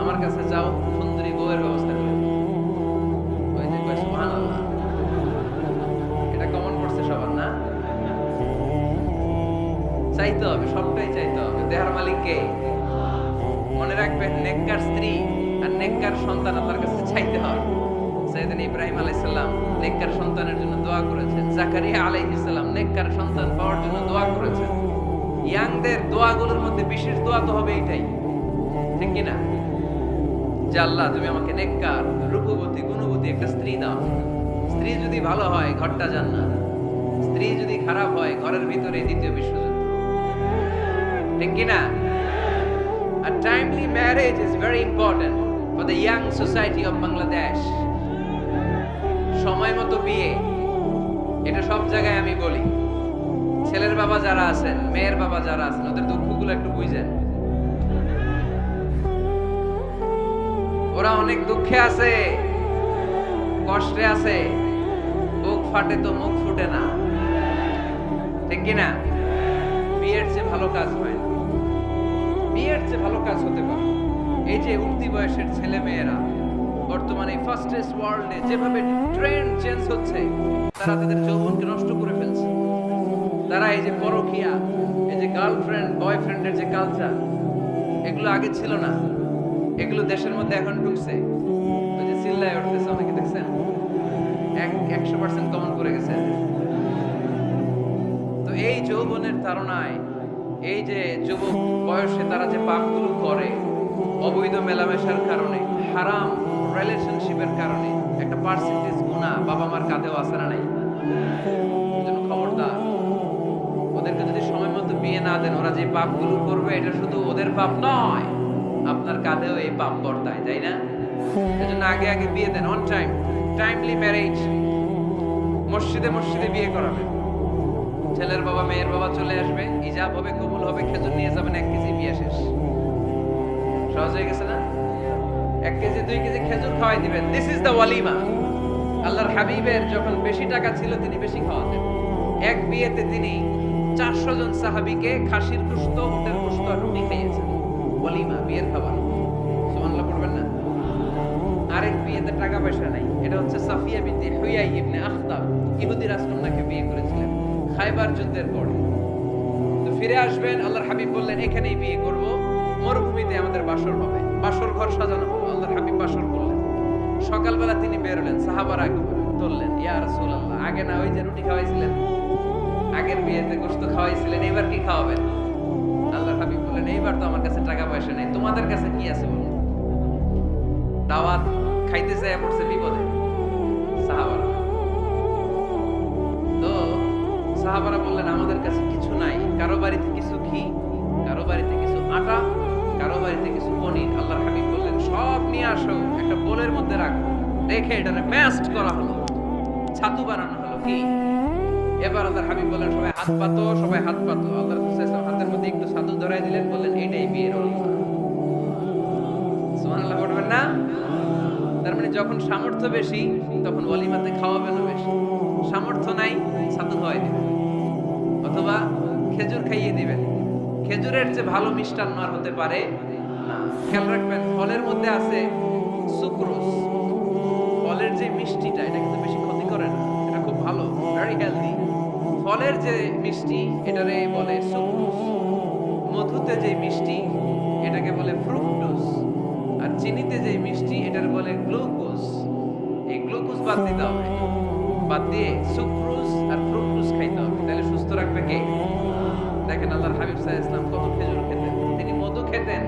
A: আমার কাছে যাও, সুন্দরী বউয়ের ব্যবস্থা করে দেব। ওই যে কয় সুবহানাল্লাহ, এটা কমন করছে সবার না? চাইতে হবে, সবটাই চাইতে হবে। দেহার মালিক কে? মনে রাখবেন, নেককার স্ত্রী আর নেককার সন্তান আল্লাহর কাছে চাইতে হয়। সাইয়েদনা ইব্রাহিম আলাইহিস সালাম নেককার সন্তানের জন্য দোয়া করেছেন, জাকারিয়া আলাইহিস সালাম নেককার সন্তান পাওয়ার জন্য দোয়া করেছেন। ইয়াংদের দোয়াগুলোর মধ্যে বিশেষ দোয়া তো হবে এটাই, ঠিক কি না? যে আল্লাহ তুমি আমাকে নেককার, রূপবতী, গুণবতী একটা স্ত্রী দাও। স্ত্রী যদি ভালো হয় ঘরটা জান্নাত, স্ত্রী যদি খারাপ হয় ঘরের ভিতরে দ্বিতীয় বিশ্বযুদ্ধ, ঠিক কি না? A timely marriage is very important for the young society of Bangladesh. সময় মতো বিয়ে, এটা সব জায়গায় আমি বলি। ছেলের বাবা যারা আছেন, মেয়ের বাবা যারা আছেন, ওদের দুঃখগুলো একটু বুঝেন। ওরা অনেক দুঃখে আছে, কষ্টে আছে, বুক ফাটে তো মুখ ফুটে না, ঠিক কি না? বিয়ের চেয়ে ভালো কাজ হয় না, বিয়ের চেয়ে ভালো কাজ হতে পারে। এই যে উঠতি বয়সের ছেলে মেয়েরা বর্তমানে ফাস্টেস্ট ওয়ার্ল্ডে যেভাবে ট্রেন্ড চেঞ্জ হচ্ছে, তারা তাদের যৌবনকে নষ্ট করে ফেলছে। তারা এই যে পরকীয়া, এই যে গার্লফ্রেন্ড বয়ফ্রেন্ডের যে কালচার, এগুলো আগে ছিল না, এগুলো দেশের মধ্যে এখন ঢুকছে। ওই যে চিল্লায় উঠতেছে অনেকে, দেখছেন? 100% কমন করে গেছে। তো এই যৌবনের তাড়নায়, এই যে যুবক বয়সে তারা যে পাপগুলো করে, অবৈধ মেলামেশার কারণে, হারাম রিলেশনশিপের কারণে একটা পার্সেন্টেজ গুনাহ বাবা মার কাঁধেও আছে না নাই? এজন্য খবরদার, ওদেরকে যদি সময় মতো বিয়ে না দেন, ওরা যে পাপগুলো করবে এটা শুধু ওদের পাপ নয়, আপনার কাঁধেও এই পাপ বর্তায়, তাই না? এজন্য আগে বিয়ে দেন, অন টাইম, টাইমলি ম্যারেজ। মসজিদে মসজিদে বিয়ে করাবেন। ছেলের বাবা মেয়ের বাবা চলে আসবে, ইজাব হবে, কবুল হবে, খেজুর নিয়ে যাবেন, 1 কেজি, বিয়ে শেষ। সহজ হয়ে গেছে না? 1 কেজি 2 কেজি খেজুর খাওয়াই দিবেন। দিস ইজ দ্য ওয়ালিমা। আল্লাহর হাবিবের যখন বেশি টাকা ছিল তিনি বেশি খাওয়াতেন। এক বিয়েতে তিনি 400 জন সাহাবীকে খাসির গোশত, উটের গোশত আর রুটি খাইয়েছেন। ওয়ালিমা, বিয়ের খাবার। সুবহানাল্লাহ পড়বেন না? আরেক বিয়েতে টাকা পয়সা নাই। এটা হচ্ছে সাফিয়া বিনতে হুয়াই ইবনে আখতাব, ইহুদি রাজকন্যাকে বিয়ে করেছিলেন খায়বার যুদ্ধের পরে। তো ফিরে আসবেন, আল্লাহর হাবিব বললেন এখানেই বিয়ে করব, মরুভূমিতে আমাদের বাসর হবে। বাসর ঘর সাজানো হলো, আল্লাহর হাবিব বাসর করলেন। সকালবেলা তিনি বের হলেন, সাহাবারা বললেন ইয়া রাসূলুল্লাহ, আগে না ওই যে রুটি খাওয়াইছিলেন, আগের বিয়েতে গোশত খাওয়াইছিলেন, এবার কি খাওয়াবেন? আল্লাহর হাবিব বললেন এইবার তো আমার কাছে টাকা পয়সা নেই, তোমাদের কাছে কি আছে বলুন? দাওয়াত খাইতে যায় পড়ছে বিপদে সাহাবারা। তো সাহাবারা বললেন আমাদের কাছে কিছু নাই, কারো বাড়িতে কিছু ঘি, কারো বাড়িতে কিছু আটা, কারো বাড়িতে কিছু পনির। আল্লাহর হাবিব বললেন সব নিয়ে আসো, একটা বোলের মধ্যে রাখো। রেখে এটারে ম্যাশড করা হলো, ছাতু বানানো হলো। কি এবার আল্লাহর হাবিব বললেন সবাই হাত পাতো, সবাই হাত পাতো। আল্লাহ রাসূল সাল্লাল্লাহু আলাইহি ওয়াসাল্লাম হাতের মধ্যে একটু ছাতু ধরাই দিলেন, বললেন এটাই বিয়ের ওলিমা। সুবহানাল্লাহ পড়বেন না? তার মানে যখন সামর্থ্য বেশি তখন ওয়ালিমাতে খাওয়াবেনও বেশি। সামর্থ্য নাই, ছাতু খাওয়াই দিবেন অথবা খেজুর খাইয়ে দিবেন। খেজুরের চেয়ে ভালো মিষ্টান্ন আর হতে পারে না। খেয়াল রাখবেন, ফলের মধ্যে আছে সুক্রোজ। ফলের যে মিষ্টিটা, এটা কিন্তু বেশি ক্ষতি করে না, এটা খুব ভালো, ভেরি হেলদি। ফলের যে মিষ্টি এটারে বলে সুক্রোজ। মধুতে যে মিষ্টি এটাকে বলে ফ্রুক্টোজ। আর চিনিতে যে মিষ্টি এটার বলে গ্লুকোজ। এই গ্লুকোজ বাদ দিতে হবে, বাদ দিয়ে সুক্রোজ আর ফ্রুক্টোজ খাইতে হবে, তাহলে সুস্থ রাখবে কে? দেখেন আল্লাহর হাবিব সাল্লাল্লাহু আলাইহি ওয়াসাল্লাম কত খেজুর খেতেন, তিনি মধু খেতেন,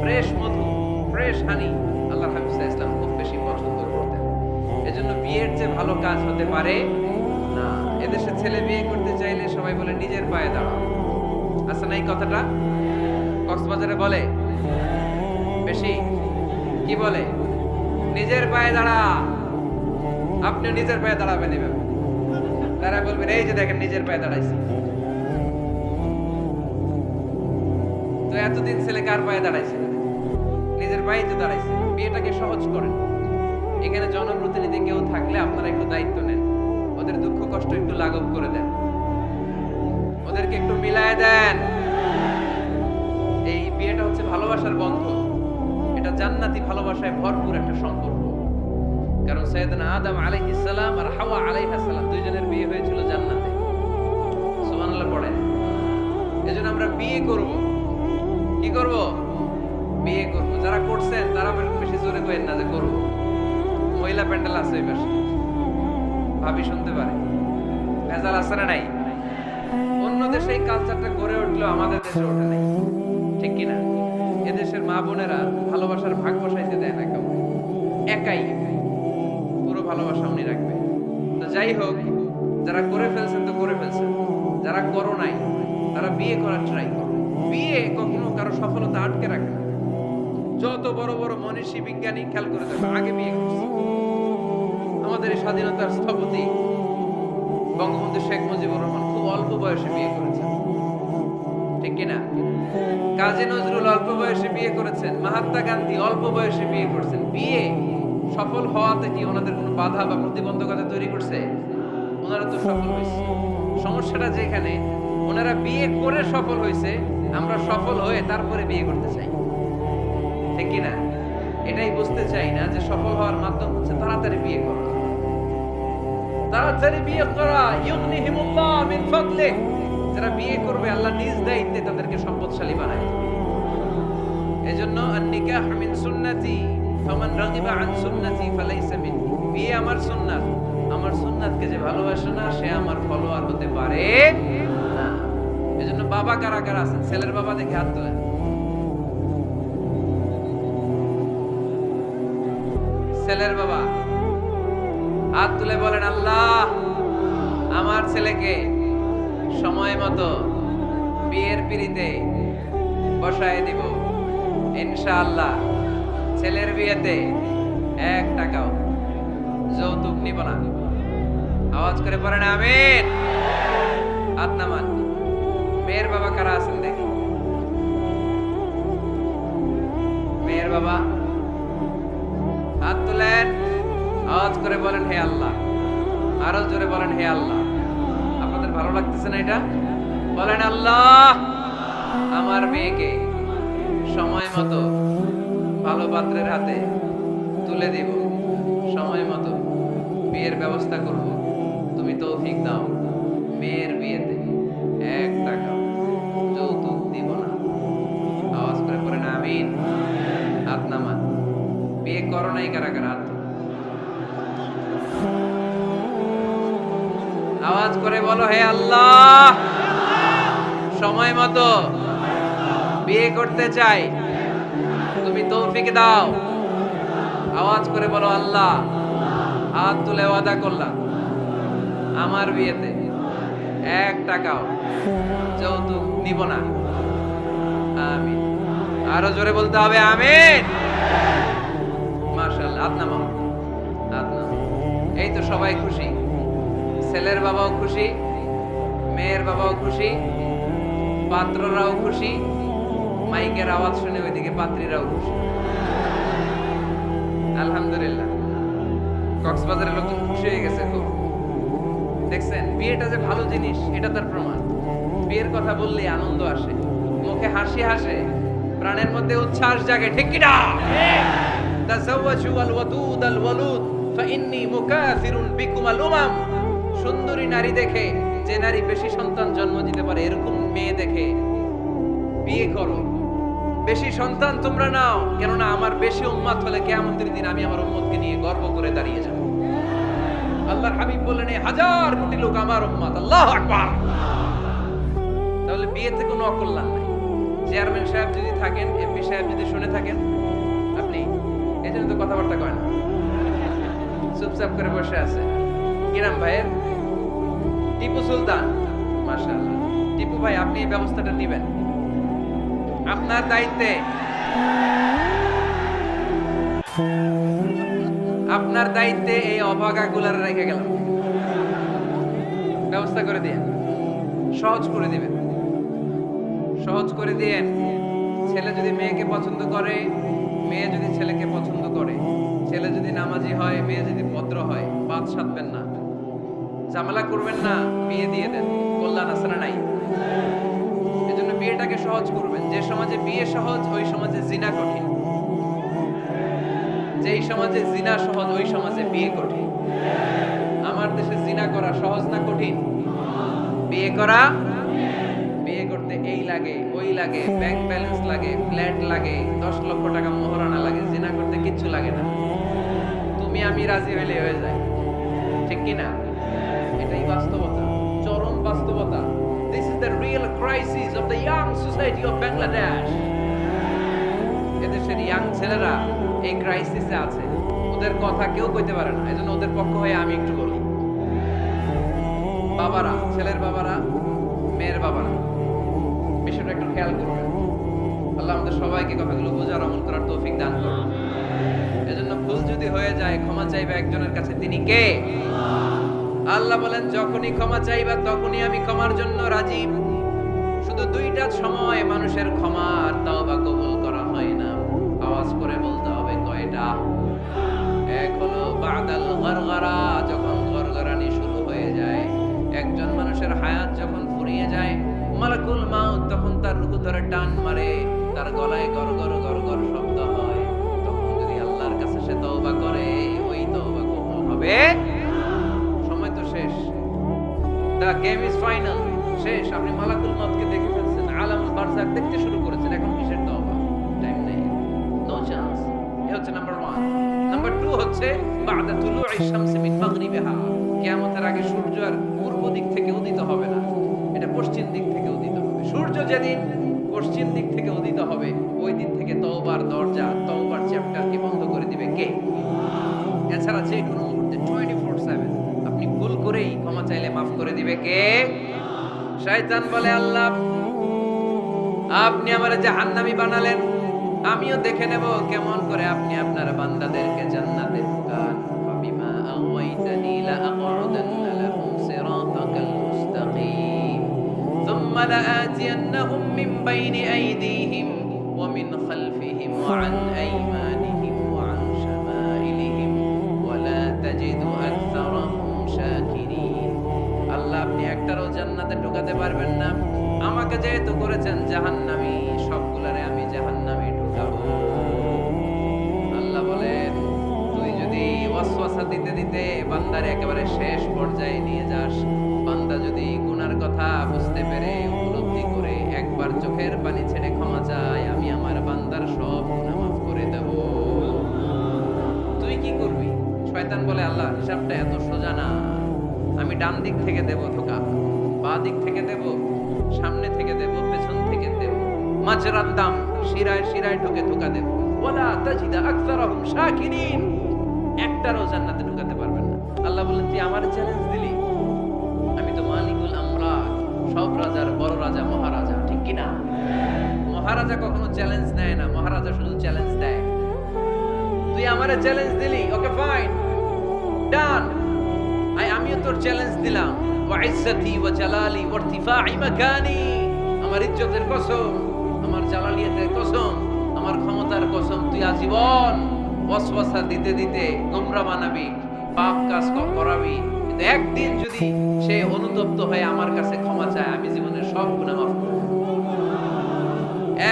A: ফ্রেশ মধু, ফ্রেশ হানি। আল্লাহর হাবিব সাল্লাল্লাহু আলাইহি ওয়াসাল্লাম খুব বেশি পছন্দ করতেন। এজন্য বিয়ের চেয়ে ভালো কাজ হতে পারে না। এদেশে ছেলে বিয়ে করতে চাইলে সবাই বলে নিজের পায়ে দাঁড়াও। আছে না এই কথাটা? কক্সবাজারে বলে বেশি, কি বলে? নিজের পায়ে দাঁড়া। আপনি নিজের পায়ে দাঁড়াবেন এভাবে, তারা বলবেন এই যে দেখেন নিজের পায়ে দাঁড়াইছে। তো এতদিন ছেলে কার পায়ে দাঁড়াইছে? নিজের পায়ে তো দাঁড়াইছে। বিয়েটাকে সহজ করেন। এখানে জনপ্রতিনিধি কেউ থাকলে আপনারা একটু দায়িত্ব নেন, ওদের দুঃখ কষ্ট একটু লাঘব করে দেন, ওদেরকে একটু মিলায় দেন। এই বিয়েটা হচ্ছে ভালোবাসার বন্ধন, এটা জান্নাতি ভালোবাসায় ভরপুর একটা সম্পর্ক। কারণ সাইয়েদনা আদম আলাইহিস সালাম আর হাওয়া আলাইহা সালাম দুইজনের বিয়ে হয়েছিল জান্নাতে। সুবহানাল্লাহ পড়েন। এজন্য আমরা বিয়ে করব। কি করব? বিয়ে করব। যারা করছেন তারা বেশি জোরে কইেন না যে করব। মহিলা প্যান্ডেল আছে এই পাশে, ভাবি শুনতে পারে। ভেজাল আছে না নাই? অন্য দেশে এই কালচারটা গড়ে উঠলেও আমাদের দেশে ওঠে নাই, ঠিক কিনা? এদেশের মা বোনেরা ভালোবাসার ভাগ বসাইতে দেয় না কেউ, একাই পুরো ভালোবাসা উনি রাখবে। তো যাই হোক, যারা করে ফেলছেন তো করে ফেলছেন, যারা করো নাই তারা বিয়ে করার ট্রাই করো। বিয়ে কখনো কারো সফলতা আটকে রাখে না। যত বড় বড় মনীষী বিজ্ঞানী খেয়াল করে দেখো আগে বিয়ে করছে। আমাদের এই স্বাধীনতার স্থপতি বঙ্গবন্ধু শেখ মুজিবুর রহমান খুব অল্প বয়সে বিয়ে করেছেন, ঠিক কিনা? কাজী নজরুল অল্প বয়সে বিয়ে করেছেন, মহাত্মা গান্ধী অল্প বয়সে বিয়ে করেছেন। বিয়ে সফল হওয়াতে কি ওনাদের কোনো বাধা বা প্রতিবন্ধকতা তৈরি করছে? ওনারা তো সফল হয়েছে। সমস্যাটা যেখানে ওনারা বিয়ে করে সফল হয়েছে, আমরা সফল হয়ে তারপরে বিয়ে করতে চাই, ঠিক কিনা? এটাই বুঝতে চাই না যে সফল হওয়ার মাধ্যম হচ্ছে তাড়াতাড়ি বিয়ে করা। তাড়াতাড়ি বিয়ে করা, ইউগনিহিমুল্লাহ মিন ফাদলিহ। যারা বিয়ে করবে আল্লাহ নিজ দায়িত্বে তাদেরকে সম্পদশালী বানায়। এজন্য আন-নিকাহু মিন সুন্নতি ফামান রাগিবা আন সুন্নতি ফালাইসা মিন্নি। বিয়ে আমার সুন্নাত, আমার সুন্নাতকে যে ভালোবাসে না সে আমার ফলোয়ার হতে পারে না। এজন্য বাবা কারা কারা আছেন, ছেলের বাবা দেখে হাত তোলেন। ছেলের বাবা হাত তুলে বলেন আল্লাহ আমার ছেলেকে সময় মতো বিয়ের পিড়িতে বসায় দিব ইনশাআল্লাহ। ছেলের বিয়েতে 1 টাকাও যৌতুক নিব না। আওয়াজ করে পড়েন আমিন। হাত নামান। মেয়ের বাবা কারা আছেন দেখি? মেয়ের বাবা হাত তোলেন, আওয়াজ করে বলেন হে আল্লাহ। আরো জোরে বলেন হে আল্লাহ। আপনাদের ভালো লাগতেছে না এটা? বলেন আল্লাহ, আমার মেয়েকে সময় মতো ভালো পাত্রের হাতে তুলে দেব, সময় মতো বিয়ের ব্যবস্থা করব, তুমি তৌফিক দাও। মেয়ের বিয়েতে 1 টাকা যৌতুক দিব না। আওয়াজ করে পড়েন আমিন। হাত নামান। বিয়ে করো নাই কারা কারা? হাত তোলো। আওয়াজ করে বলো হে আল্লাহ, সময় মতো বিয়ে করতে চাই, তুমি তৌফিক দাও। আওয়াজ করে বলো আল্লাহ, হাত তুলে ওয়াদা করলাম আমার বিয়েতে 1 টাকাও যৌতুক নিব না। আমিন। আরো জোরে বলতে হবে আমিন। মাশাআল্লাহ। হাত নামাও, হাত নামাও। এই তো সবাই খুশি। ছেলের বাবাও খুশি, মেয়ের বাবাও খুশি, পাত্ররাও খুশি, মাইকের আওয়াজ শুনে ওইদিকে পাত্রীরাও খুশি। আলহামদুলিল্লাহ। কক্সবাজারের লোকজন খুশি হয়ে গেছে খুব। দেখছেন বিয়েটা যে ভালো জিনিস, এটা তার প্রমাণ। বিয়ের কথা বললে আনন্দ আসে, মুখে হাসি আসে, প্রাণের মধ্যে উচ্ছ্বাস জাগে। ঠিক কি না? তাযাওয়াজু আল ওয়াদুদ আল ওয়ালুদ ফাইন্নী মুকাসিরুন বিকুম আল উমাম। সুন্দরী নারী দেখে, যে নারী বেশি সন্তান জন্ম দিতে পারে, এরকম মেয়ে দেখে বিয়ে করো। বেশি সন্তান তোমরা নাও, কেননা আমার বেশি উম্মত হলে কিয়ামতের দিন আমি আমার উম্মতকে নিয়ে গর্ব করে দাঁড়িয়ে যাব। আল্লাহর হাবিব বললেন, 1000 কোটি লোক আমার উম্মত। আল্লাহু আকবার। তাহলে বিয়েতে কোনো অকল্যাণ নাই। চেয়ারম্যান সাহেব যদি থাকেন, এমপি সাহেব যদি শুনে থাকেন, আপনি এই জন্য তো কথাবার্তা কয় না, চুপচাপ করে বসে আছে। কি নাম ভাইয়ের? টিপু সুলতান। মাশাআল্লাহ। টিপু ভাই, আপনি এই ব্যবস্থাটা নেবেন, আপনার দায়িত্বে। আপনার দায়িত্বে এই অভাগাগুলার রেখে গেলাম, ব্যবস্থা করে দিয়েন, সহজ করে দিবেন, সহজ করে দিয়েন। ছেলে যদি মেয়েকে পছন্দ করে, মেয়ে যদি ছেলেকে পছন্দ করে, ছেলে যদি নামাজি হয়, মেয়ে যদি ভদ্র হয়, বাদ সাধবেন না, ঝামেলা করবেন না, বিয়ে দিয়ে দেন। কল্যাণ আছে না নাই? এজন্য বিয়েটাকে সহজ করবেন। যে সমাজে বিয়ে সহজ, ওই সমাজে জিনা কঠিন। যেই সমাজে জিনা সহজ, ওই সমাজে বিয়ে কঠিন। আমার দেশে জিনা করা সহজ না কঠিন? বিয়ে করা, বিয়ে করতে এই লাগে, ওই লাগে, ব্যাংক ব্যালেন্স লাগে, ফ্ল্যাট লাগে, 10 লক্ষ টাকা মোহরানা লাগে। জিনা করতে কিচ্ছু লাগে না, তুমি আমি রাজি হইলে হয়ে যায়। ঠিক কি না? এটাই বাস্তবতা, চরম বাস্তবতা। This is the real crisis of the young society of Bangladesh. এদেশের ইয়াং ছেলেরা এই ক্রাইসিসে আছে, ওদের কথা কেউ কইতে পারে না। এজন্য ওদের পক্ষ হয়ে আমি একটু বলি। বাবারা, ছেলের বাবারা, মেয়ের বাবারা, বিষয়টা একটু খেয়াল করবেন। আল্লাহ আমাদের সবাইকে কথাগুলো বোঝার, আমল করার তৌফিক দান করুন। এজন্য ভুল যদি হয়ে যায়, ক্ষমা চাইবে একজনের কাছে, তিনি কে? আল্লাহ বলেন, যখনই ক্ষমা চাইবা তখনই আমি ক্ষমার জন্য রাজি। শুধু 2টা সময় মানুষের ক্ষমা আর তাওবা কবুল করা হয় না। আওয়াজ করে বলতে হবে কয়টা? এক হলো বাদাল গরগরা, যখন গরগরানি শুরু হয়ে যায়। একজন মানুষের হায়াত যখন ফুরিয়ে যায়, মালাকুল মাউত তখন তার রূহ ধরে টান মারে, তার গলায় গরগর গরগর শব্দ হয়। তখন যদি আল্লাহর কাছে সে তওবা করে, ওই তওবা কবুল হবে। সময় তো শেষ, দ্য গেম ইজ ফাইনাল, শেষ। আপনি মালাকুল মাউতকে দেখে ফেলছেন, আলামুল বারজাখ দেখতে শুরু করেছেন, এখন কিসের তওবা? টাইম নেই, নো চান্স। এই হচ্ছে নাম্বার 1। নাম্বার 2 হচ্ছে বাদা তুলুই শামসি মিন মাগরিবিহা। কিয়ামতের আগে সূর্য আর পূর্ব দিক থেকে উদিত হবে না, এটা পশ্চিম দিক থেকে উদিত হবে। সূর্য যেদিন পশ্চিম দিক থেকে উদিত হবে, ওই দিন থেকে তওবার দরজা, তওবার চ্যাপ্টারকে বন্ধ করে দিবে কে? এছাড়া যে কোনো মুহূর্তে 24/7 আপনি ভুল করেই ক্ষমা চাইলে মাফ করে দিবে কে? শয়তান বলে, আল্লাহ আপনি আমারে জাহান্নামী বানালেন, আমিও দেখে নেব কেমন করে আপনি আপনার বান্দাদেরকে জান্নাতে ঢুকান। ফাবিমা আওয়াইতানি লা আকুউদান্না وَلَآتِيَنَّهُم مِّن بَيْنِ أَيْدِيهِمْ وَمِنْ خَلْفِهِمْ وَعَنْ أَيْمَانِهِمْ وَعَنْ شَمَائِلِهِمْ وَلَا تَجِدُ أَكْثَرَهُمْ شَاكِرِينَ। আল্লাহ আপনি একটারও জান্নাতে ঢোকাতে পারবেন না। আমাকে যেহেতু করেছেন জাহান্নামী, সবগুলারে আমি জাহান্নামে ঢোকাবো। আল্লাহ বলেন, তুই যদি ওয়াসওয়াসা দিতে দিতে বান্দার একেবারে শেষ পর্যায়ে নিয়ে যাস, বান্দা যদি গুনার কথা বুঝতে পেরে উপলব্ধি করে একবার চোখের পানি ছেড়ে ক্ষমা চায়, আমি আমার বান্দার সব গুনাহ মাফ করে দেব। তুই কি করবি? শয়তান বলে, আল্লাহ হিসাবটা এত সোজা না, আমি ডান দিক থেকে দেব ধোকা, বাঁ দিক থেকে দেব, সামনে থেকে দেব, পেছন থেকে দেব, মাঝরাত দাম শিরায় শিরায় ঢুকে ধোকা দেব। ওয়ালা তাজিদা আকসারহুম শাকিরিন। একটারও জান্নাতে ঢুকাতে পারবেন না। আল্লাহ বলেন, তুই আমার চ্যালেঞ্জ দিলি, আমি তো মালিকুল আমলাক, সব রাজার বড় রাজা, মহারাজা, ঠিক কি না? মহারাজা কখনো চ্যালেঞ্জ নেয় না, মহারাজা শুধু চ্যালেঞ্জ দেয়। তুই আমারে চ্যালেঞ্জ দিলি, ওকে ফাইন, ডান। আমিও তোর চ্যালেঞ্জ দিলাম, ওয়া ইজ্জতি ওয়া জালালি ওয়া ইরতিফাই মাকানি, আমার ইজ্জতের কসম, আমার জালালিয়াতের কসম, আমার ক্ষমতার কসম, তুই আজীবন ওয়াসওয়াসা দিতে দিতে গোমরা বানাবি, পাপ কাজ করাবি, কিন্তু একদিন যদি সে অনুতপ্ত হয়ে আমার কাছে ক্ষমা চায়, আমি জীবনের সব গুনাহ মাফ করে দেব।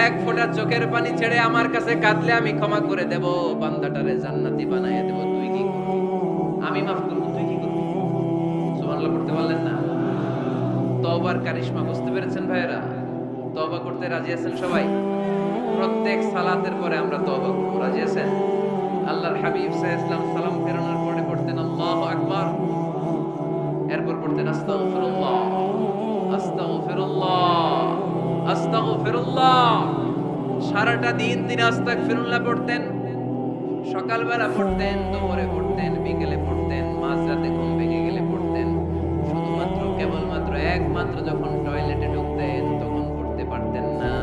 A: এক ফোঁটা চোখের পানি ছেড়ে আমার কাছে কাঁদলে আমি ক্ষমা করে দেব, বান্দাটারে জান্নাতি বানাইয়া দেব। তুই কি করবি? আমি মাফ করব, তুই কি করবি? সুবহানাল্লাহ পড়তে পারলেন না? তওবার কারিশমা বুঝতে পেরেছেন ভাইরা? তওবা করতে রাজি আছেন সবাই? প্রত্যেক সালাতের পরে আমরা তওবা করব, রাজি আছেন? আল্লাহর হাবিব সাল্লাল্লাহু আলাইহি সালাম ফেরানোর পরে পড়তেন আল্লাহু আকবার, এরপর পড়তেন আস্তাগফিরুল্লাহ, আস্তাগফিরুল্লাহ, আস্তাগফিরুল্লাহ। সারাটা দিন তিনি আস্তাগফিরুল্লাহ পড়তেন। সকালবেলা পড়তেন, দুপুরে পড়তেন, বিকেলে পড়তেন, মাঝরাতে ঘুম ভেঙে গেলে পড়তেন। শুধুমাত্র কেবলমাত্র একমাত্র যখন টয়লেটে ঢুকতেন তখন পড়তে পারতেন না।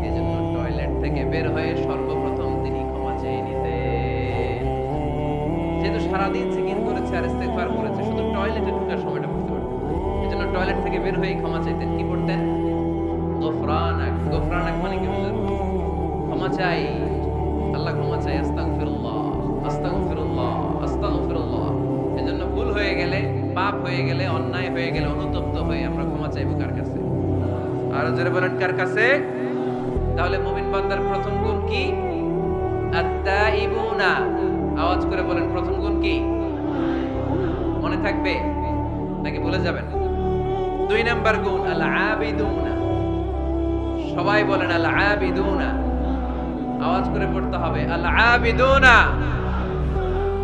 A: এজন্য টয়লেট থেকে বের হয়ে সর্বপ্রথম তিনি ক্ষমা চেয়ে নিতেন। যেহেতু সারাদিন জিকির করেছে আর ইস্তেগফার করেছে, শুধু টয়লেটে ঢোকার সময়টা পড়তে পারতেন। এজন্য টয়লেট থেকে বের হয়ে ক্ষমা চাইতেন। কি পড়তেন? গফরানাক। গফরানাক মানে কি বুঝলেন? ক্ষমা চাই, আল্লাহ ক্ষমা চাই, আস্তাগফিরুল্লাহ, আস্তাগফিরুল্লাহ, আস্তাগফিরুল্লাহ। এজন্য ভুল হয়ে গেলে, পাপ হয়ে গেলে, অন্যায় হয়ে গেলে, অনুতপ্ত হয়ে আমরা ক্ষমা চাইবো কার কাছে? আর জোরে বলেন, কার কাছে? তাহলে মুমিন বান্দার প্রথম গুণ কি? আত-তাইবুনা। আওয়াজ করে বলেন, প্রথম গুণ কি? মনে থাকবে নাকি ভুলে যাবেন? 2 নাম্বার গুণ আল-আবিদুনা। সবাই বলেন আল-আবিদুনা। আওয়াজ করে পড়তে হবে আল-আবিদুনা।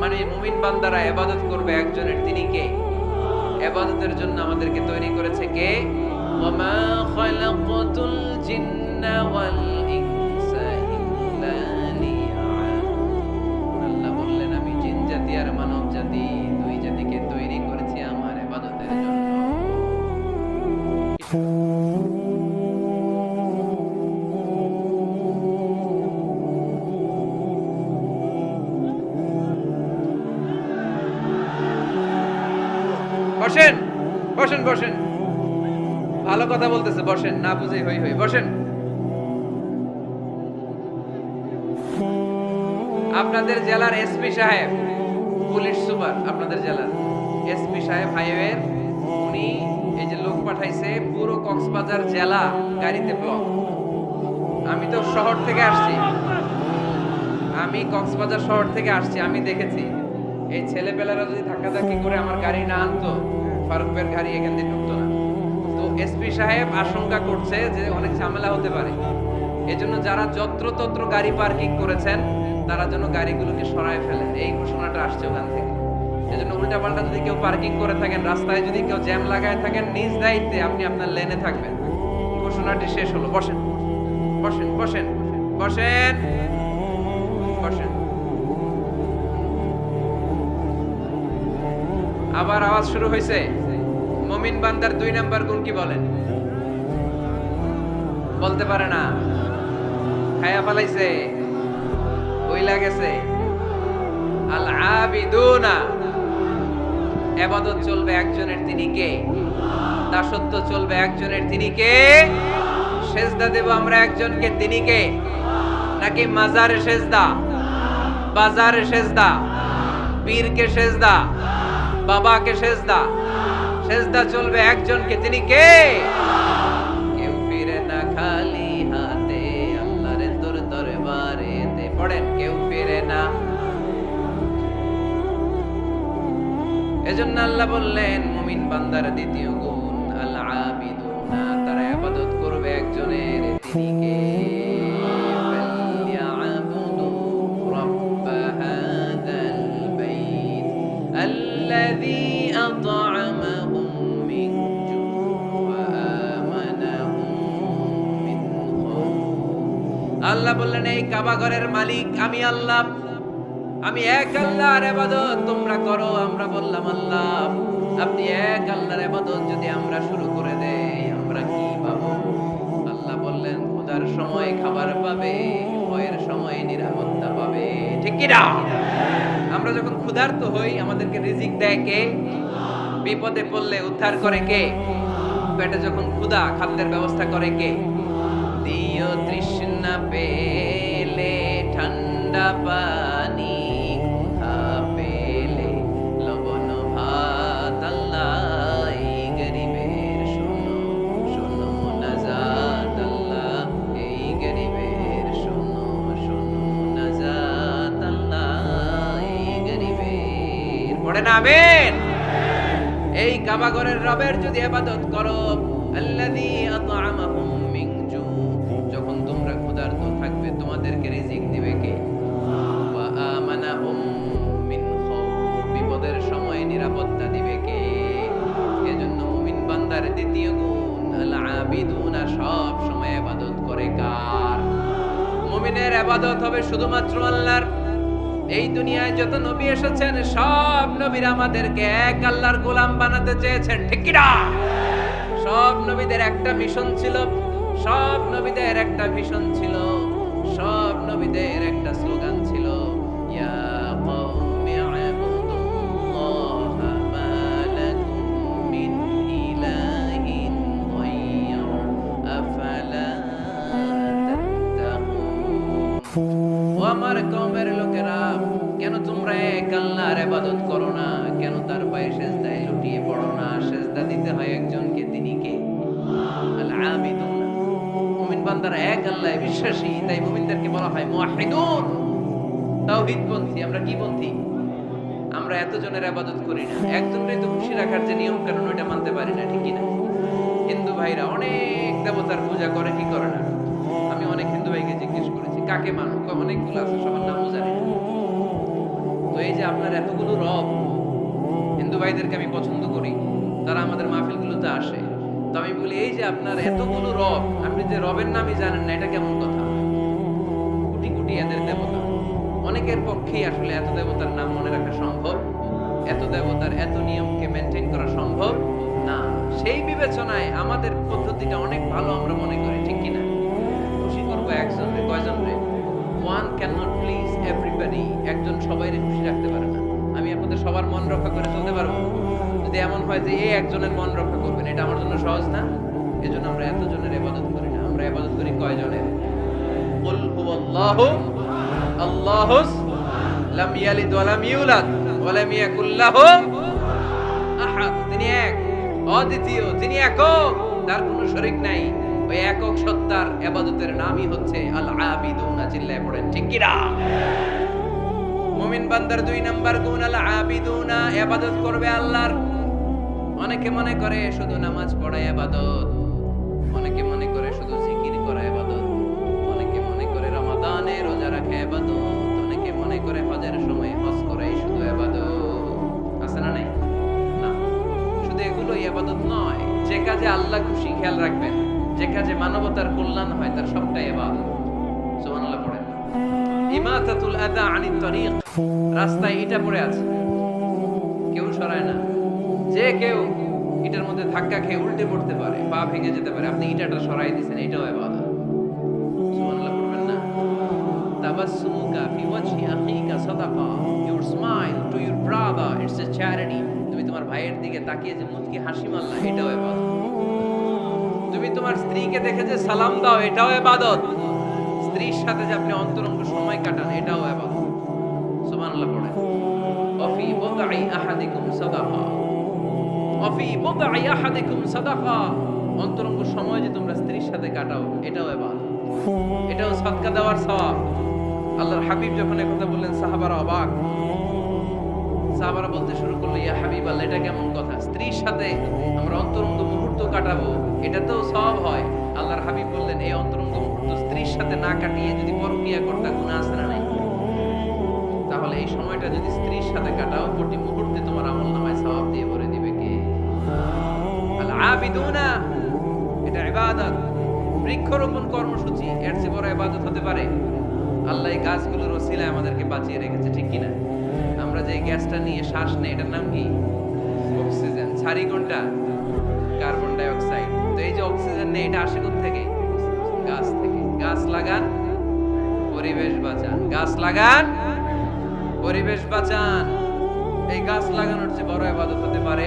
A: মানে মুমিন বান্দারা ইবাদত করবে একজনের, তিনি কে? ইবাদতের জন্য আমাদেরকে তৈরি করেছে কে? ওয়ামা খালাকাতুল জিন্না ওয়াল ইনসা ইল্লা লিয়াবুদুন। আল্লাহ বললেন, আমি জিন জাতি আর মানব জাতি দুই জাতিকে তৈরি করেছি আমার ইবাদতের জন্য। বসেন, বসেন, বসেন। ভালো কথা বলতেছে, বসেন, না বুঝে হই হই, বসেন। আপনাদের জেলার এসপি সাহেব, পুলিশ সুপার, আপনাদের জেলার এসপি সাহেব হাইওয়ের, উনি এই যে লোক পাঠাইছে, পুরো কক্সবাজার জেলা গাড়িতে ব্লক। আমি তো শহর থেকে আসছি, আমি কক্সবাজার শহর থেকে আসছি, আমি দেখেছি এই ছেলেপেলারা যদি ধাক্কাধাক্কি করে আমার গাড়ি না আনতো, ফারুক ভাইয়ের গাড়ি এখান দিয়ে ঢুকতো না। তো এসপি সাহেব আশঙ্কা করছে যে অনেক ঝামেলা হতে পারে, এজন্য যারা যত্রতত্র গাড়ি পার্কিং করেছেন তারা যেন গাড়িগুলোকে সরায় ফেলেন, এই ঘোষণাটা আসছে ওখান থেকে। এজন্য উল্টাপাল্টা যদি কেউ পার্কিং করে থাকেন, রাস্তায় যদি কেউ জ্যাম লাগায় থাকেন, নিজ দায়িত্বে আপনি আপনার লেনে থাকবেন। ঘোষণাটি শেষ হলো। বসেন, বসেন, বসেন, বসেন, বসেন। আবার আওয়াজ শুরু হয়েছে। মুমিন বান্দার 2 নাম্বার গুণ কি বলেন? বলতে পারে না, খায়া ফেলাইছে, বইলা গেছে। আল আবিদুনা। ইবাদত চলবে একজনের, তিনি কে? দাসত্ব চলবে একজনের, তিনি কে? সেজদা দেব আমরা একজনকে, তিনি কে? নাকি মাজারে সেজদা, বাজারে সেজদা, পীরকে সেজদা, বাবাকে সেজদা? সেজদা চলবে একজনকে, তিনি কে? কেউ ফিরে না খালি হাতে আল্লাহর দরবারেতে। পড়েন, কেউ ফিরে না। এজন্য আল্লাহ বললেন মুমিন বান্দার দ্বিতীয় গুণ আল আবিদুনা, তারা ইবাদত করবে একজনের, তিনি কে? ফালইয়াবুদু রাব্ব হাযাল বাইত আল্লাযী আত'আমাহুম মিন জু' ওয়া আমানাহুম মিন খাউফ। আল্লাহ বললেন এই কাবা ঘরের মালিক আমি আল্লাহ, আমি এক আল্লাহর ইবাদত তোমরা করো। আমরা বললাম আল্লাহ আপনি এক আল্লাহর ইবাদত যদি আমরা শুরু করে দেই আমরা কি পাবো? আল্লাহ বললেন ক্ষুধার সময় খাবার পাবে, ভয়ের সময় নিরাপত্তা পাবে। ঠিক কি না? আমরা যখন ক্ষুধার্ত হই আমাদেরকে রিজিক দেয় কে? বিপদে পড়লে উদ্ধার করে কে? পেটে যখন ক্ষুধা খাদ্যের ব্যবস্থা করে কে? দিও তৃষ্ণা পেলে ঠান্ডা পানি, পেলে লবণ ভাত আল্লাহ এই গরিবের শোনো শোনো নাজাত আল্লাহ, এই গরিবের শোনো শোনো নাজাত আল্লাহ, এই গরিবের। পড়েন আমিন। এই কাবা ঘরের রবের যদি ইবাদত করো, আল্লাযী আত'আমাহুম মিন জু', যখন তোমরা ক্ষুধার্ত থাকবে তোমাদেরকে রিজিক দিবে কে? ওয়া আমানাহুম মিন খাউফ, বিপদের সময় নিরাপত্তা দিবে কে? এজন্য মুমিন বান্দার দ্বিতীয় গুণ আল আবিদুনা, সব সময় ইবাদত করে কার? মুমিনের ইবাদত হবে শুধুমাত্র আল্লাহর। এই দুনিয়ায় যত নবী এসেছেন সব নবীরা আমাদেরকে এক আল্লাহর গোলাম বানাতে চেয়েছেন। ঠিক কি না? সব নবীদের একটা মিশন ছিল, সব নবীদের একটা ভিশন ছিল, সব নবীদের একটা স্লোগান ছিল, ইয়া কওমি ইবুদুল্লাহা মা লাকুম মিন ইলাহিন গায়রু আফালা তাত্তাকুন। ও আমার কওমের লোকেরা, কেন তোমরা এক আল্লাহর ইবাদত করো না? কেন তার পায়ে সেজদায় লুটিয়ে পড়ো না? সেজদা দিতে হয় একজনকে, তিনি কে? আল আবিদুন। মুমিন বান্দারা এক আল্লাহে বিশ্বাসী, তাই মুমিনদেরকে বলা হয় মুওয়াহিদুন, তাওহীদপন্থী। আমরা কি পন্থী? আমরা এতজনের ইবাদত করি না, একজনের তো খুশি রাখার যে নিয়ম কানুন ওইটা মানতে পারি না। ঠিক কি না? হিন্দু ভাইরা অনেক দেবতার পূজা করে, কি করে না? আমি অনেক হিন্দু ভাইকে জিজ্ঞেস করেছি কাকে মানো, অনেকগুলো আছে, সবার নামও জানি না। তো এই যে আপনার এতগুলো রব, হিন্দু ভাইদেরকে আমি পছন্দ করি, তারা আমাদের মাহফিলগুলোতে আসে। তো আমি বলি এই যে আপনার এতগুলো রব, আপনি যে রবের নামই জানেন না, এটা কেমন কথা? কোটি কোটি এদের দেবতা, অনেকের পক্ষেই আসলে এত দেবতার নাম মনে রাখা সম্ভব, এত দেবতার এত নিয়মকে মেনটেন করা সম্ভব না। সেই বিবেচনায় আমাদের পদ্ধতিটা অনেক ভালো আমরা মনে করি। ঠিক কিনা? খুশি করবো একজনকে, কয়জনকে? One can not please everybody. একজন সবাইকে খুশি রাখতে পারে না। আমি আপনাদের সবার মন রক্ষা করে চলতে পারবো? যদি এমন হয় যে এই একজনের মন রক্ষা করবেন, এটা আমার জন্য সহজ না। এজন্য আমরা এতজনের ইবাদত করি না, আমরা ইবাদত করি কয়জনের? কুল হুয়াল্লাহু আল্লাহুস লাম ইয়ালিদ ওয়া লাম ইউলাদ ওয়া লাম ইয়াকুল লাহু আহাদ। তিনি এক, অদ্বিতীয়, তিনি একক, তার কোনো শরীক নাই। ওই একক সত্তার ইবাদতের নামই হচ্ছে আল আবিদুনা। চিল্লায়ে পড়েন ঠিক কি না? মুমিন বান্দার দুই নাম্বার গুণ আল আবিদুনা, ইবাদত করবে আল্লাহর। অনেকে মনে করে শুধু নামাজ পড়া ইবাদত, অনেকে মনে করে শুধু জিকির করা ইবাদত, অনেকে মনে করে রমাদানে রোজা রাখা ইবাদত, অনেকে মনে করে হজের সময় হজ করাই শুধু ইবাদত। আছে না নাই? না, শুধু এগুলো ইবাদত নয়। যে কাজে আল্লাহ খুশি, খেয়াল রাখবেন, যে কাজে মানবতার কল্যাণ হয় তার সবটাই ইবাদত। সুবহানাল্লাহ পড়েন। ইমাতাতুল আযা আনিত তরিক, রাস্তায় ইটা পড়ে আছে, কেউ সরায় না। যে কেউ ইটার মধ্যে ধাক্কা খেয়ে উল্টে পড়তে পারে, পা ভেঙে যেতে পারে, আপনি ইটাটা সরাই দিয়েছেন, এটাও ইবাদত। সুবহানাল্লাহ পড়বেন না? তাবাসসুমুকা ফি ওয়াজহি আখিকা সাদাকা, your smile to your brother it's a charity. তুমি তোমার ভাইয়ের দিকে তাকিয়ে যে মুচকি হাসি মারলা, এটাও ইবাদত। তোমার স্ত্রীকে দেখে যে সালাম দাও, এটাও ইবাদত। স্ত্রীর সাথে যে আপনি অন্তরঙ্গ সময় কাটান, এটাও ইবাদত। সুবহানাল্লাহ পড়েন। ওয়াফি বুদঈ আহাদিকুম সাদাকা, ওয়াফি বুদঈ আহাদিকুম সাদাকা। অন্তরঙ্গ সময় যে তোমরা স্ত্রীর সাথে কাটাও, এটাও ইবাদত, এটাও সাদকা দেওয়ার সওয়াব। আল্লাহর হাবিব যখন এই কথা বললেন, সাহাবারা অবাক। সাহাবারা বলতে শুরু করলো, ইয়া হাবিবাল্লাহ, এটা কেমন কথা? স্ত্রীর সাথে আমরা অন্তরঙ্গ মুহূর্ত কাটাবো, এটা তো সওয়াব হয়। আল্লাহর হাবিব বললেন, এই অন্তরঙ্গ মুহূর্ত স্ত্রীর সাথে না কাটিয়ে যদি পরকীয়া করতে, গুনাহ আছে না নাই? তাহলে এই সময়টা যদি স্ত্রীর সাথে কাটাও, প্রতি মুহূর্তে তোমার আমলনামায় সওয়াব দিয়ে ভরে দিবে কে? আল আবিদুনা, এটা ইবাদত। বৃক্ষরোপণ কর্মসূচি, এর চেয়ে বড় ইবাদত হতে পারে? আল্লাহ এই গাছগুলোর ওসিলায় আমাদেরকে বাঁচিয়ে রেখেছে, ঠিক কিনা? আমরা যে গ্যাসটা নিয়ে শ্বাস নেই, এটার নাম কি? অক্সিজেন। ছাড়ি কোনটা? Carbon die oxide. তো এই যে অক্সিজেন নেই, এটা আসে কোথা থেকে? গাছ থেকে। গাছ লাগান, পরিবেশ বাঁচান। গাছ লাগান, পরিবেশ বাঁচান। এই গাছ লাগানোর চেয়ে বড় ইবাদত হতে পারে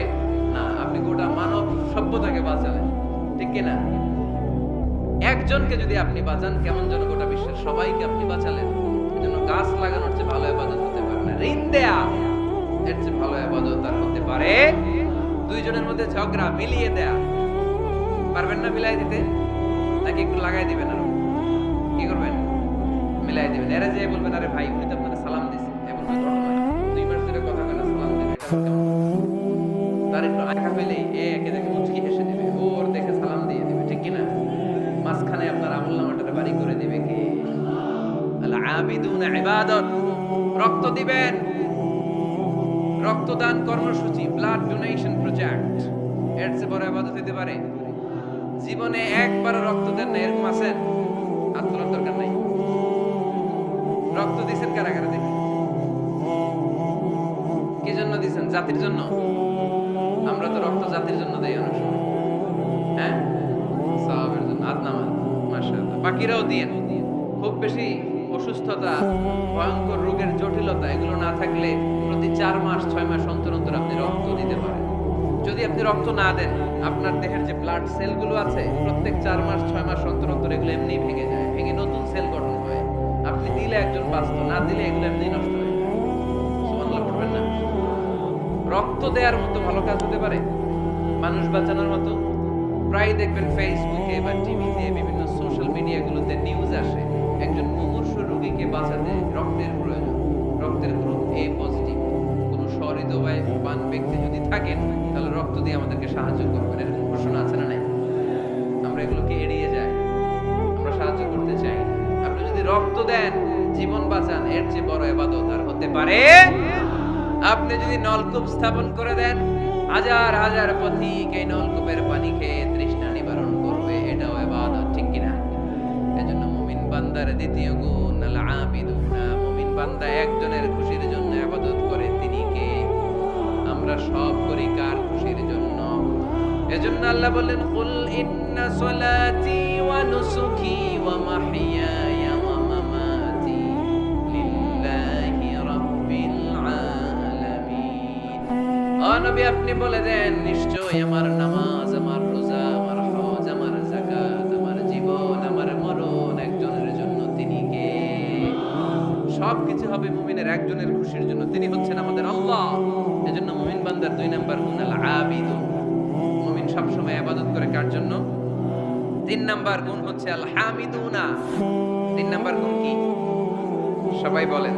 A: না। আপনি গোটা মানব সভ্যতাকে বাঁচালেন, ঠিক কিনা? একজনকে যদি আপনি বাঁচান, কেমন যেন গোটা বিশ্বের সবাইকে আপনি বাঁচালেন। এজন্য গাছ লাগানোর চেয়ে ভালো ইবাদত হতে পারে না। ঋণ দেয়া, এর চেয়ে ভালো ইবাদত আর হতে পারে? দুইজনের মধ্যে ঝগড়া, মিলিয়ে দেয়া। পারবেন না মিলাই দিতে? নাকি একটু লাগাই দিবেন? আর কি করবেন? মিলাই দিবেন। এরা যে বলবেন, আরে ভাই, উনি তো আপনাকে সালাম দিছে, এমন ঘটনা 2 মাস ধরে কথা বলে সালাম দিবে, এটা কেমন? তার একটু আঁকা পেলেই একে দেখে মুচকি হেসে দিবে, ওর দেখে সালাম দিয়ে দিবে, ঠিক কিনা? মাঝখানে আপনার আমলনামাটা বাড়ি করে দিবে কে? আল আবিদুনা ইবাদত। রক্ত দিবেন, রক্তদান কর্মসূচি, ব্লাড ডোনেশন প্রজেক্ট, এর চেয়ে বড় ইবাদত হতে পারে? জীবনে একবার রক্ত দেন না, এরকম আছেন? হাত তোলার দরকার নাই। রক্ত দিয়েছেন কারা কারা দেখি? কি জন্য দিয়েছেন? জাতির জন্য? আমরা তো রক্ত জাতির জন্য দেই অনেক সময়, হ্যাঁ, সওয়াবের জন্য। হাত নামান, মাশাআল্লাহ। বাকিরাও দিয়েন। খুব বেশি অসুস্থতা, ভয়ঙ্কর রোগের জটিলতা, এগুলো না থাকলে প্রতি 4 মাস 6 মাস অন্তর অন্তর আপনি রক্ত দিতে পারেন। যদি আপনি রক্ত না দেন, আপনার দেহের যে ব্লাড সেলগুলো আছে, প্রত্যেক 4 মাস 6 মাস অন্তর অন্তর এগুলো এমনি ভেঙে যায়, ভেঙে নতুন সেল গঠন হয়। আপনি দিলে একজন বাঁচত, না দিলে এগুলো এমনি নষ্ট হয়ে যায়। সুবহানাল্লাহ পড়বেন না? রক্ত দেওয়ার মতো ভালো কাজ হতে পারে? মানুষ বাঁচানোর মতো? প্রায় দেখবেন ফেসবুকে বা টিভিতে, বিভিন্ন সোশ্যাল মিডিয়াগুলোতে নিউজ আসে, একজন মুমূর্ষু রোগীকে বাঁচাতে রক্তের প্রয়োজন, রক্তের গ্রুপ এ পজিটিভ। কোনো সহৃদয়বান ব্যক্তি যদি থাকেন, তাহলে রক্ত দিয়ে আমাদেরকে সাহায্য করবেন, এরকম ঘোষণা আছে না নাই? আমরা এগুলোকে এড়িয়ে যাই, আমরা সাহায্য করতে চাই। আপনি যদি রক্ত দেন, জীবন বাঁচান, এর চেয়ে বড় ইবাদত আর হতে পারে? আপনি যদি নলকূপ স্থাপন করে দেন, হাজার হাজার পথিক এই নলকূপের পানি খেয়ে তৃষ্ণা নিবারণ করবে, এটাও ইবাদত, ঠিক কিনা? এজন্য মুমিন বান্দার দ্বিতীয় গুণ আল আবিদুনা। মুমিন বান্দা একজনের খুশির জন্য ইবাদত করে, তিনি কে? আমরা সব করি কার খুশির জন্য? এজন্য আল্লাহ বললেন, কুল ইন্না সলাতি ওয়া নুসুকি ওয়া মাহইয়ায়া ওয়া মামাতি লিল্লাহি রাব্বিল আলামিন। ও নবী, আপনি বলে দেন, নিশ্চয়ই আমার নামাজ, আমার রোজা, আমার হজ, আমার যাকাত, আমার জীবন, আমার মরণ একজনের জন্য, তিনি কে? সবকিছু হবে মুমিনের একজনের খুশির জন্য, তিনি হচ্ছেন আমাদের আল্লাহ। এজন্য মুমিন বান্দার 2 নাম্বার গুণ আল আবিদু। মুমিন সবসময় ইবাদত করে কার জন্য? 3 নাম্বার গুণ হচ্ছে আল হামিদুনা। 3 নাম্বার গুণ কি? সবাই বলেন,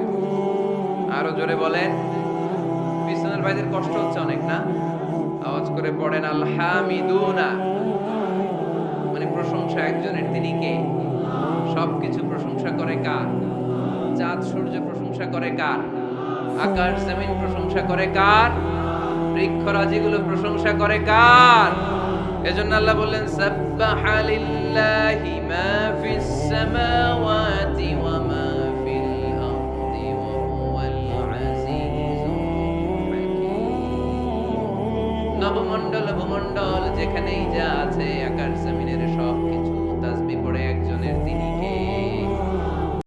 A: আরো জোরে বলেন। পিছনের ভাইদের কষ্ট হচ্ছে অনেক না? আওয়াজ করে পড়েন, আল হামিদুনা। মানে প্রশংসা একজনের, তিনি কে? সবকিছু প্রশংসা করে কার? চাঁদ সূর্য প্রশংসা করে কার? আকাশ জমিন প্রশংসা করে কার? বৃক্ষরাজিগুলো প্রশংসা করে কার? এজন্য আল্লাহ বললেন, সাব্বাহা লিল্লাহি মা ফিস সামাওয়াতি ওয়া মা ফিল আরদি ওয়া হুয়াল আজিজুল হাকীম। নবমণ্ডল ভূমণ্ডল যেখানেই যা আছে,